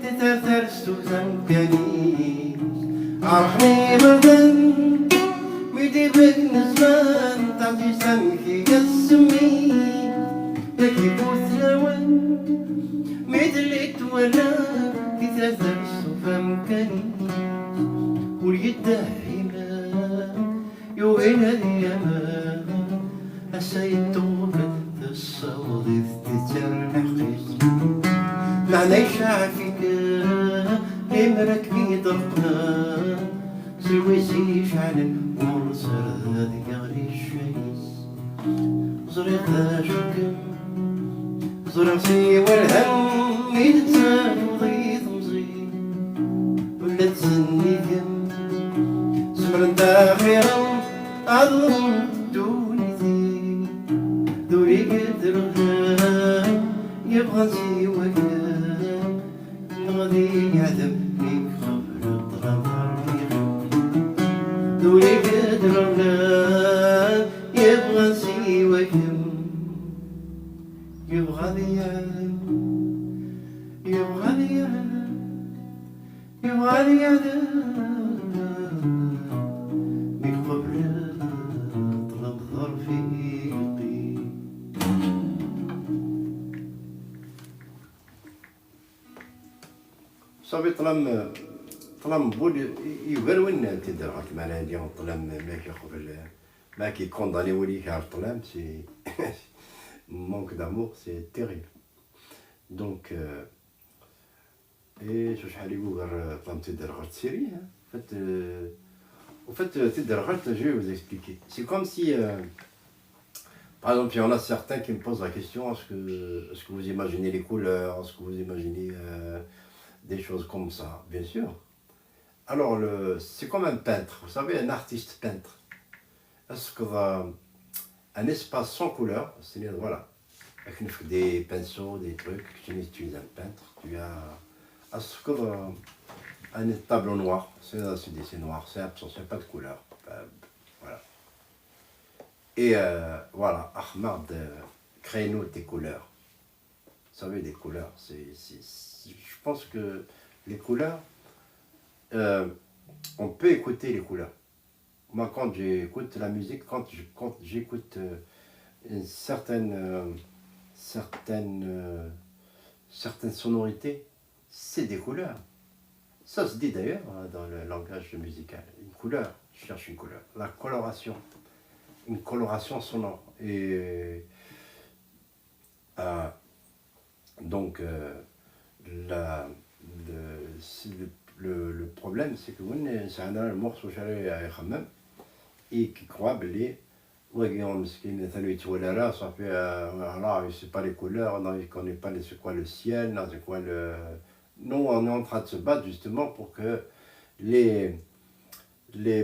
تتاثر سوزان كانيش عرقني بردان ويدو بيد الزمان تعزيز تامكي قاسميش ياكي كل ثلاوان ويدريت ولن تتاثر سوزان كانيش وليد دائما يوين اليما السيد توبت الصوت تترنحقش معنيش عافيك إمرك بيضرقنا سوي زيش على المرسل هذي غالي الشيس زريق ذا شكم زرع سي والهم اللي يعذب فيك خبر الظلام ضربي دولي كدرنا يبغى سيوكم يبغى ليا يبغى ليا يبغى ليا من خبر الظلام ضربي صافي طلم بول يبان وين تدير غير المعنى ديال الطلام ما كياخذ ما كيكونداني وليك على الطلام سي manque d'amour c'est terrible donc et شحال يقول غير طلام تدير غير تسيري en fait تدير غير je vais vous expliquer c'est comme si par exemple il y en a certains qui me posent la question est-ce que vous imaginez les couleurs est-ce que vous imaginez des choses comme ça, bien sûr. Alors, c'est comme un peintre, vous savez, un artiste peintre. Est-ce qu'un espace sans couleur, c'est-à-dire, voilà, avec des pinceaux, des trucs, tu utilises un peintre, tu as... Est-ce qu'un tableau noir, c'est noir, c'est absent, il n'y a pas de couleur. Voilà. Et voilà, Ahmad crée-nous des couleurs. Vous savez, des couleurs, je pense que les couleurs, on peut écouter les couleurs. Moi, quand j'écoute la musique, quand j'écoute une certaine sonorité, c'est des couleurs. Ça se dit d'ailleurs dans le langage musical. Une couleur, je cherche une couleur. La coloration, une coloration sonore. Et donc, le problème, c'est que c'est un morceau et qui croit que ça fait voilà, c'est pas les couleurs, non, il connaît pas c'est quoi le ciel, non, c'est quoi le... Nous, on est en train de se battre justement pour que les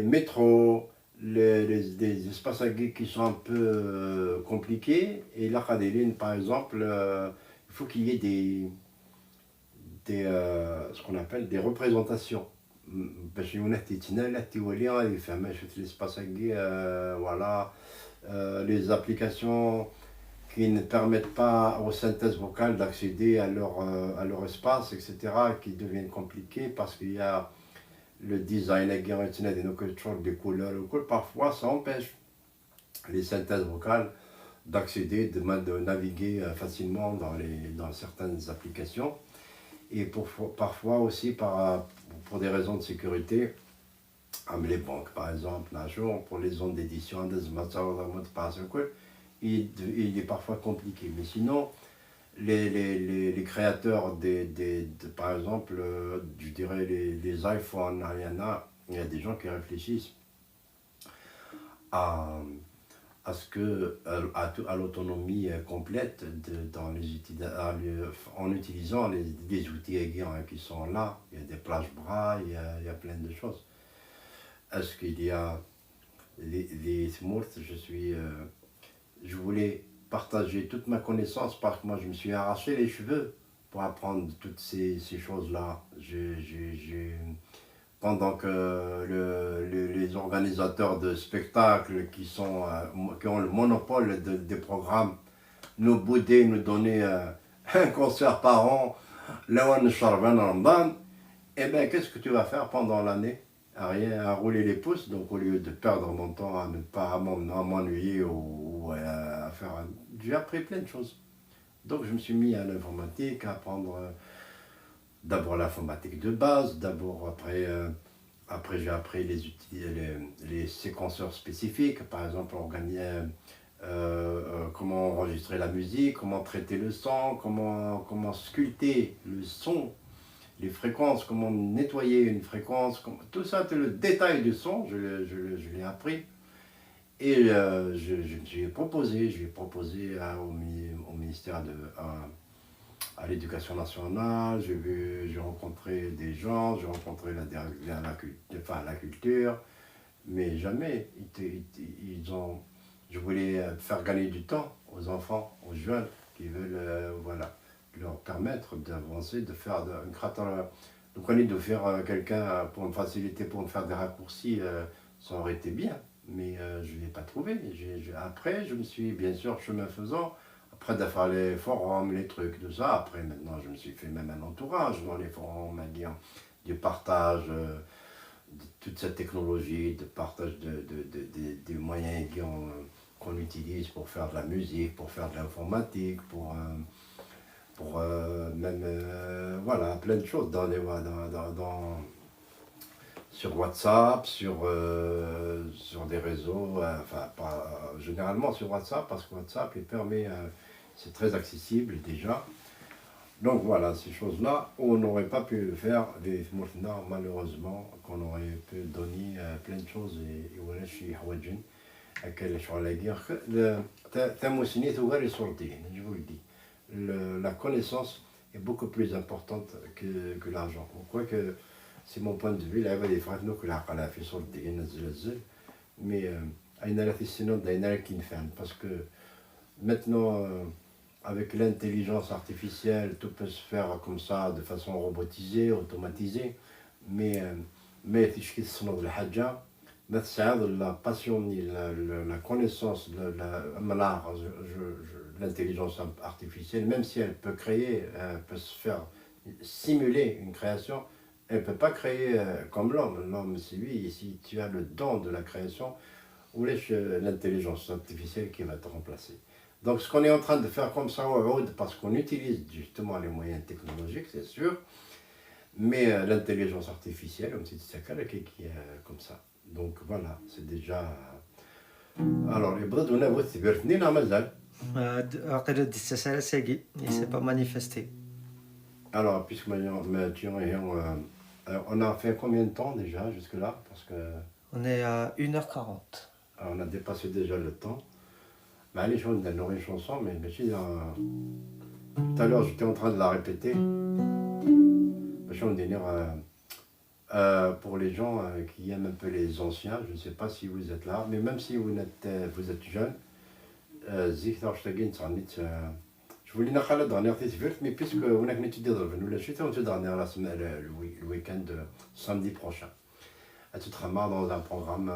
métros, les espaces qui sont un peu compliqués, et la Khadeline, par exemple, il faut qu'il y ait ce qu'on appelle des représentations. Voilà, les applications qui ne permettent pas aux synthèses vocales d'accéder à leur espace, etc., qui deviennent compliquées parce qu'il y a le design des couleurs, parfois ça empêche les synthèses vocales d'accéder, de naviguer facilement dans certaines applications. Et parfois aussi pour des raisons de sécurité, les banques par exemple, pour les zones d'édition, il est parfois compliqué. Mais sinon, les créateurs par exemple, je dirais les iPhones, il y a des gens qui réfléchissent à l'autonomie complète en utilisant les outils aiguilles qui sont là. Il y a des plages bras, il y a plein de choses. Est-ce qu'il y a les smurfs, je voulais partager toute ma connaissance parce que moi je me suis arraché les cheveux pour apprendre toutes ces choses-là. Pendant que les organisateurs de spectacles qui ont le monopole des programmes nous boudaient, nous donnaient un concert par an, et bien qu'est-ce que tu vas faire pendant l'année? Rien, à rouler les pouces. Donc au lieu de perdre mon temps à ne pas m'ennuyer ou à faire... J'ai appris plein de choses. Donc je me suis mis à l'informatique, à apprendre d'abord l'informatique de base, après j'ai appris les séquenceurs spécifiques, par exemple comment enregistrer la musique, comment traiter le son, comment sculpter le son, les fréquences, comment nettoyer une fréquence, tout ça, tout le détail du son, je l'ai appris. Et je lui ai proposé au ministère à l'éducation nationale, j'ai rencontré des gens, j'ai rencontré la culture, mais jamais je voulais faire gagner du temps aux enfants, aux jeunes qui veulent, voilà. leur permettre d'avancer, de faire une cratère. Donc on est de faire quelqu'un pour me faciliter, pour me faire des raccourcis, ça aurait été bien, mais je ne l'ai pas trouvé. Après, je me suis, bien sûr, chemin faisant, après de faire les forums, les trucs, tout ça, après maintenant je me suis fait même un entourage dans les forums, du partage de toute cette technologie, de partage des moyens qu'on utilise pour faire de la musique, pour faire de l'informatique, pour même, voilà, plein de choses sur WhatsApp, sur des réseaux, enfin, pas, généralement sur WhatsApp, parce que WhatsApp, il permet, c'est très accessible déjà. Donc voilà, ces choses-là, on n'aurait pas pu le faire, malheureusement, qu'on aurait pu donner plein de choses, et voilà, je suis حوايجين هكا شغل غير تموسني ثوار يسردين, je vous le dis. La connaissance est beaucoup plus importante que l'argent. Quoique, c'est mon point de vue, là, il faut que العقل في صردين ينزل mais أين لا تسنون أين لا كينفعل, parce que maintenant, avec l'intelligence artificielle, tout peut se faire comme ça, de façon robotisée, automatisée, mais تشكي تصنع الحاجة ما تساعد la passion ni la connaissance, l'art, l'intelligence artificielle, même si elle peut créer, elle peut se faire simuler une création, elle ne peut pas créer comme l'homme. L'homme, c'est lui, si tu as le don de la création, ou l'intelligence artificielle qui va te remplacer. Donc ce qu'on est en train de faire comme ça, parce qu'on utilise justement les moyens technologiques, c'est sûr, mais l'intelligence artificielle, comme c'est ça qui est comme ça. Donc voilà, c'est déjà... Alors, les bras de la voix, c'est Bertni, là, Mazal. Il ne s'est pas manifesté. Alors, puisque on a fait combien de temps déjà jusque-là? Parce que... On est à 1h40. Alors, on a dépassé déjà le temps. Mais allez, on a une chanson, mais tout à l'heure, j'étais en train de la répéter. Pour les gens qui aiment un peu les anciens, je ne sais pas si vous êtes là, mais même si vous êtes jeune, je voulais dire la dernière fois, mais puisque on a une étude de la suite, on se dernière le week-end samedi prochain. À tout moment dans un programme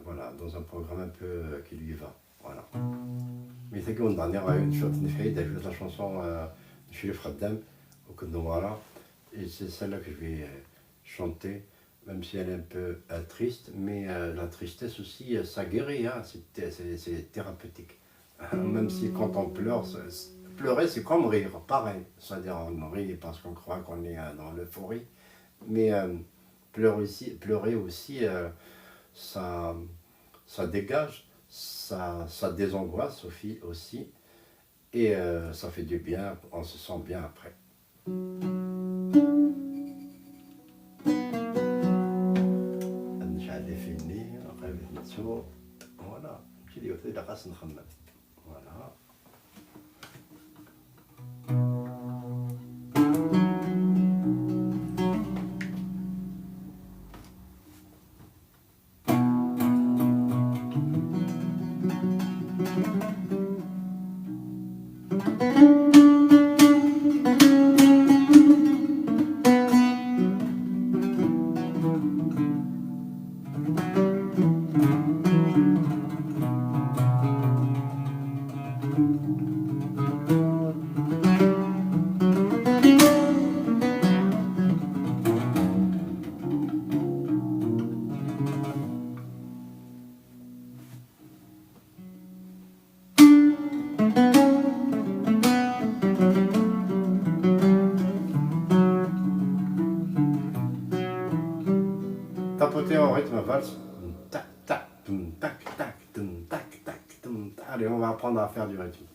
voilà, dans un programme un peu qui lui va. Voilà. Mais c'est qu'on dernière une chose, la chanson Chérif Khaddam au Kondouara, et c'est celle-là que je vais chanter, même si elle est un peu triste, mais la tristesse aussi, ça guérit, hein, c'est thérapeutique. Même si quand on pleure, pleurer c'est comme rire, pareil. C'est-à-dire on rit parce qu'on croit qu'on est dans l'euphorie, mais pleurer aussi ça dégage, ça désangoisse aussi, et ça fait du bien, on se sent bien après. Voilà, voilà. Tapoter en rythme valse. Tac, tac, tum, tac, tac, tum, tac, tac, tum. Allez, on va apprendre à faire du rythme.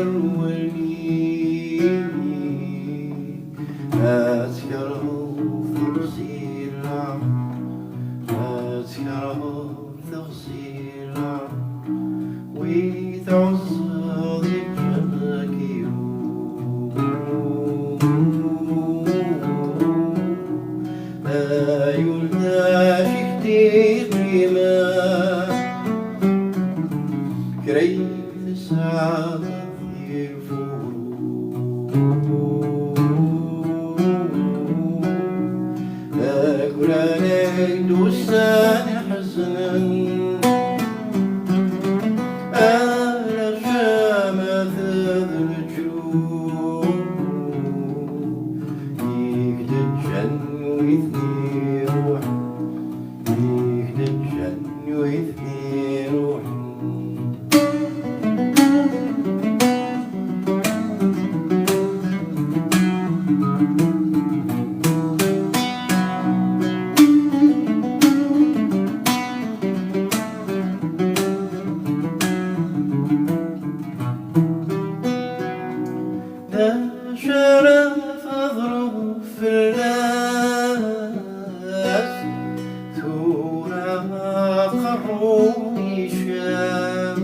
يروني أذكره تغسيلا أذكره تغسيلا ويتعصر الفكيرو لا يلدى في كتير ما كريت سعادة أقول عليك دوسان حسنا أنا شامة الجروح يقدر جن ويثني روح يقدر جن ويثني روح شرف أضرب في الناس ثورة قروني شام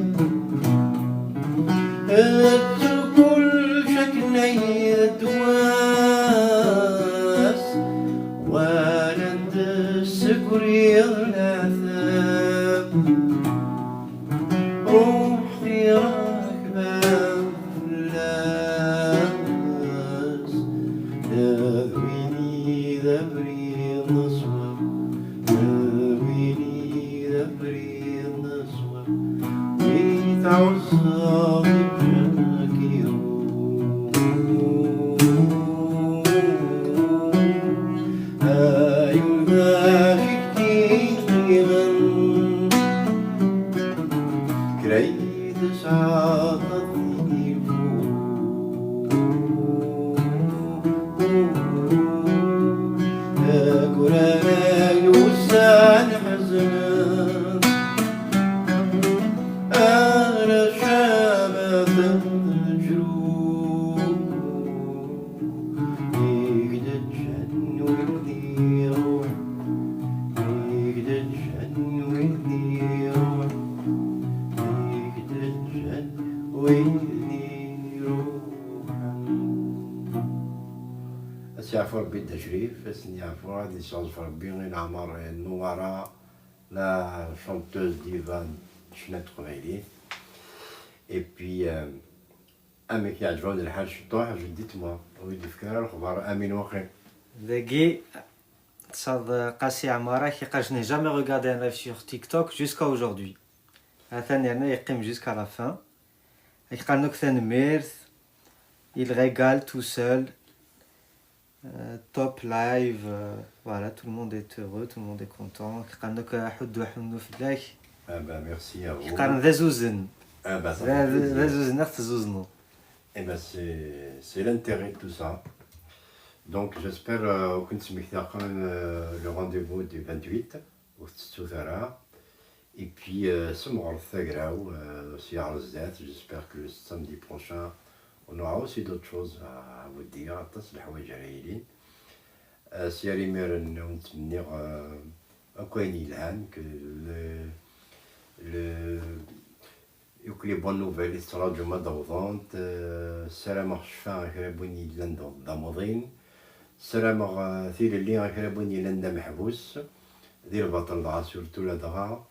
كل شكلي الدواس ولد السكري الأثام روحي راكبة ذبري النصوى ذبري النصوى ويتعصى بجناكيرو أيونا في كتير من كريت سعادتني قراني وسان حزنا أنا شامة الجروح يقدر جن ويقدي روح يقدر جن ويقدي روح يقدر جن ويقدي روح يعفو ربي التشريف اسني يعفو هادي شانس في ربي غير عمر نوارا لا شونتوز ديفان شنات قبيلي اي بي امك يعجبوني الحال شطوح جديت موا ويدي فكرة الخبر امين وخير Dagui, تصاد قاسي عمارة كي je n'ai jamais regardé un live sur TikTok jusqu'à aujourd'hui. Athani ana يقيم jusqu'à la fin. يقال ثان ميرث. Il régale tout seul. Top live, voilà, tout le monde est heureux, tout le monde est content. يقال حد وحنو فداك. Ah bah merci à vous. يقال ذا زوزن. Ah bah ça fait ذا plaisir. زوزن اخت زوزنو. Eh ben c'est l'intérêt de tout ça. Donc j'espère كنت سمعتها quand même le rendez-vous du 28 au Tsoutara. Et puis سمعوا الثقراو aussi à Rosette. J'espère que le samedi prochain on aura aussi d'autres choses à vous dire. تصل الحوايج رايلين. سياري مير نتمنى أكوين يلهان que le يوك لي بون نوفيل يستراجعوا مضغوطات السلام الشفاء كرابوني لندا ضامضين السلام ثيل اللي كرابوني لندا محبوس ذي البطل دغا سورتو لا دغا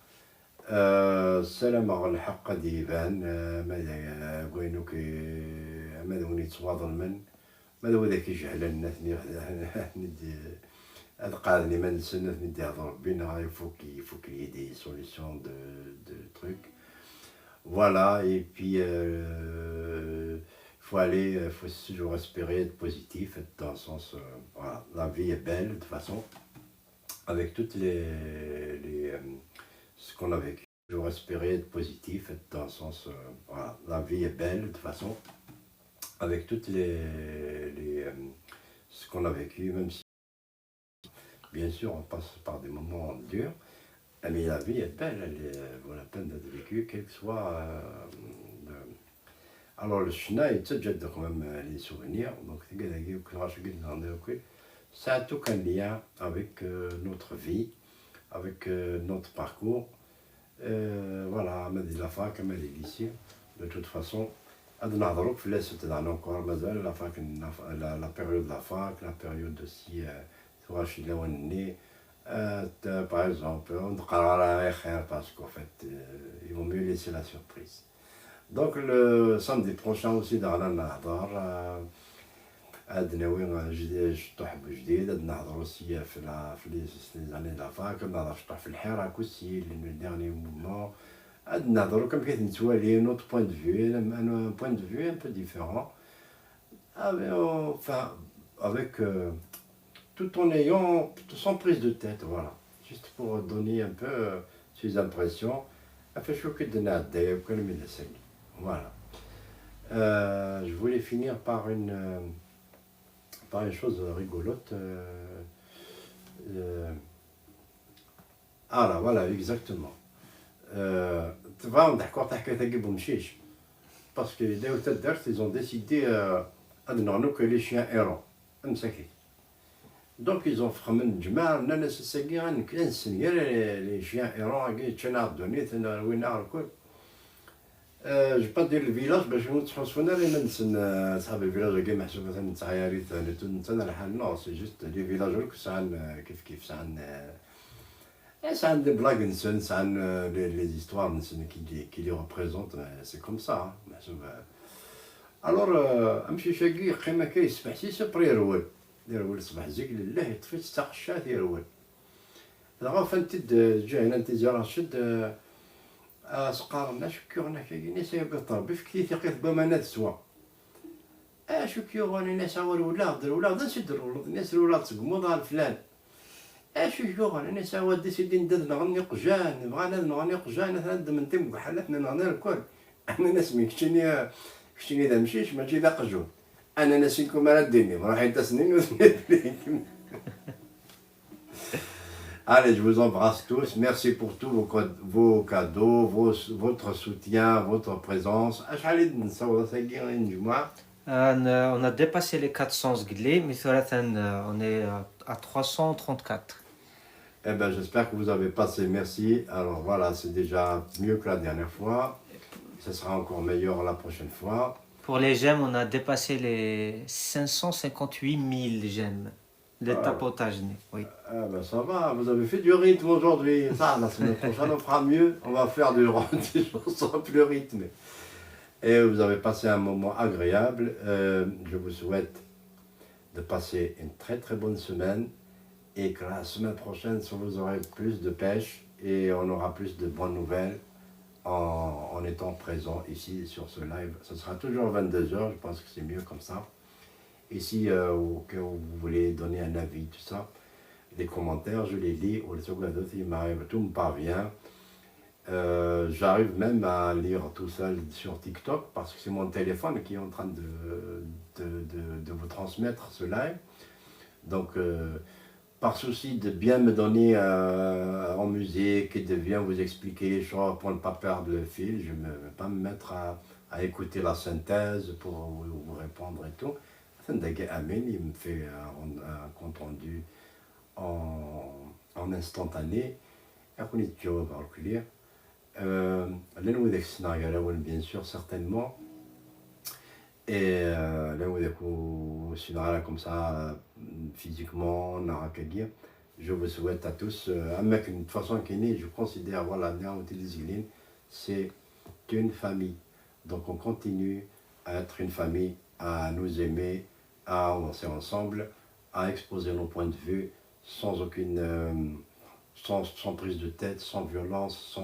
السلام الحق ديبان ماذا كوينوك ماذا وني تصواضل من ماذا هو ذاك يجهل الناس ندي هذا قاعد لي ما نسنى ندي هذا ربنا يفوك يدي سوليسيون دو تروك. Voilà, et puis faut toujours espérer être positif, être dans le sens, voilà, la vie est belle de toute façon, avec toutes ce qu'on a vécu. Toujours espérer être positif, être dans le sens, voilà, la vie est belle de toute façon, avec toutes ce qu'on a vécu, même si, bien sûr, on passe par des moments durs. Mais la vie est belle, elle vaut la peine d'être vécue, quel que soit Alors le China, il تجد quand même les souvenirs. Donc ça a tout un lien avec notre vie, avec notre parcours. Voilà, mais la fac, mais les lycées. De toute façon, هاد نهضروا في لا تاعنا encore مازال la fac, la période de la fac, la période aussi واش اللي وني par exemple نقرا على خير parce qu'en fait ils vont mieux laisser la surprise. Donc le samedi prochain aussi دغنا نهضر عاد ناوي جديد شطح بجديد عاد نهضر aussi في les années de la fac نهضر شطح في الحراك aussi le dernier moment. Comme notre point de vue, un point de vue un peu différent, enfin, avec tout en ayant, sans prise de tête, voilà, juste pour donner un peu ses impressions, voilà. Je voulais finir par une chose rigolote. Ah là, voilà, exactement. D'accord, parce que les ils ont décidé que les chiens errants. Donc ils ont fait les chiens errants je ne vais pas dire le village, mais je vais transformer le village. Non, c'est juste les villageois qui sont ça a des blagues, ça a les histoires qui les représentent, c'est comme ça. Alors, أمشي شاقي قيمة كي يسبح سي سبر يرول يرول صباح زيك لله يطفي تستاق الشات يرول دابا فانتد جا هنا انت زي راشد سقارنا شكيغنا كاين ناس يقطر بفكتي ثقيت بمانات سوا شكيغوني ناس هو الولاد نسد الناس الولاد تقمو ضال فلان شكيغون انا سوا ديسيدي ندد نغني قجان بغانا نغني قجان ثلاث من تم حلفنا نغني الكل انا نسمي كشتيني ذا مشيش ماشي ذا قجون انا نسيكم على الدنيا راح يتسنين وثنين. Allez, je vous embrasse tous. Merci pour tous vos cadeaux, votre soutien, votre présence. On a dépassé les 400 zglés, mais on est à 334. Eh ben, j'espère que vous avez passé. Merci. Alors voilà, c'est déjà mieux que la dernière fois. Ce sera encore meilleur la prochaine fois. Pour les j'aime, on a dépassé les 558 000 j'aime. Le tapotage, oui. Ah ben ça va, vous avez fait du rythme aujourd'hui. Ça, la semaine prochaine, on fera mieux. On va faire des chansons plus rythmées. Et vous avez passé un moment agréable. Je vous souhaite de passer une très très bonne semaine. Et que la semaine prochaine, vous aurez plus de pêche et on aura plus de bonnes nouvelles en étant présent ici sur ce live. Ce sera toujours 22h, je pense que c'est mieux comme ça. Et si vous voulez donner un avis, tout ça, les commentaires, je les lis, tout me parvient. J'arrive même à lire tout seul sur TikTok parce que c'est mon téléphone qui est en train de vous transmettre ce live. Donc, par souci de bien me donner en musique et de bien vous expliquer les choses pour ne pas perdre le fil, je ne vais pas me mettre à écouter la synthèse pour vous répondre et tout. Amen, il me fait un compte rendu en instantané. Bien sûr, certainement. Et là où comme ça, physiquement, je vous souhaite à tous, de toute façon, je considère, voilà, c'est une famille. Donc on continue à être une famille, à nous aimer, à avancer ensemble, à exposer nos points de vue sans aucune sans prise de tête, sans violence,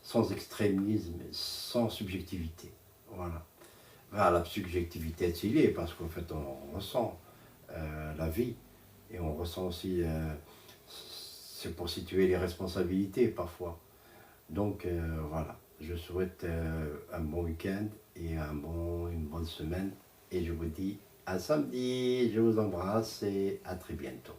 sans extrémisme, sans subjectivité. Voilà. La subjectivité est liée parce qu'en fait on ressent la vie et on ressent aussi, c'est pour situer les responsabilités parfois. Donc voilà, je souhaite un bon week-end et une bonne semaine et je vous dis à samedi, je vous embrasse et à très bientôt.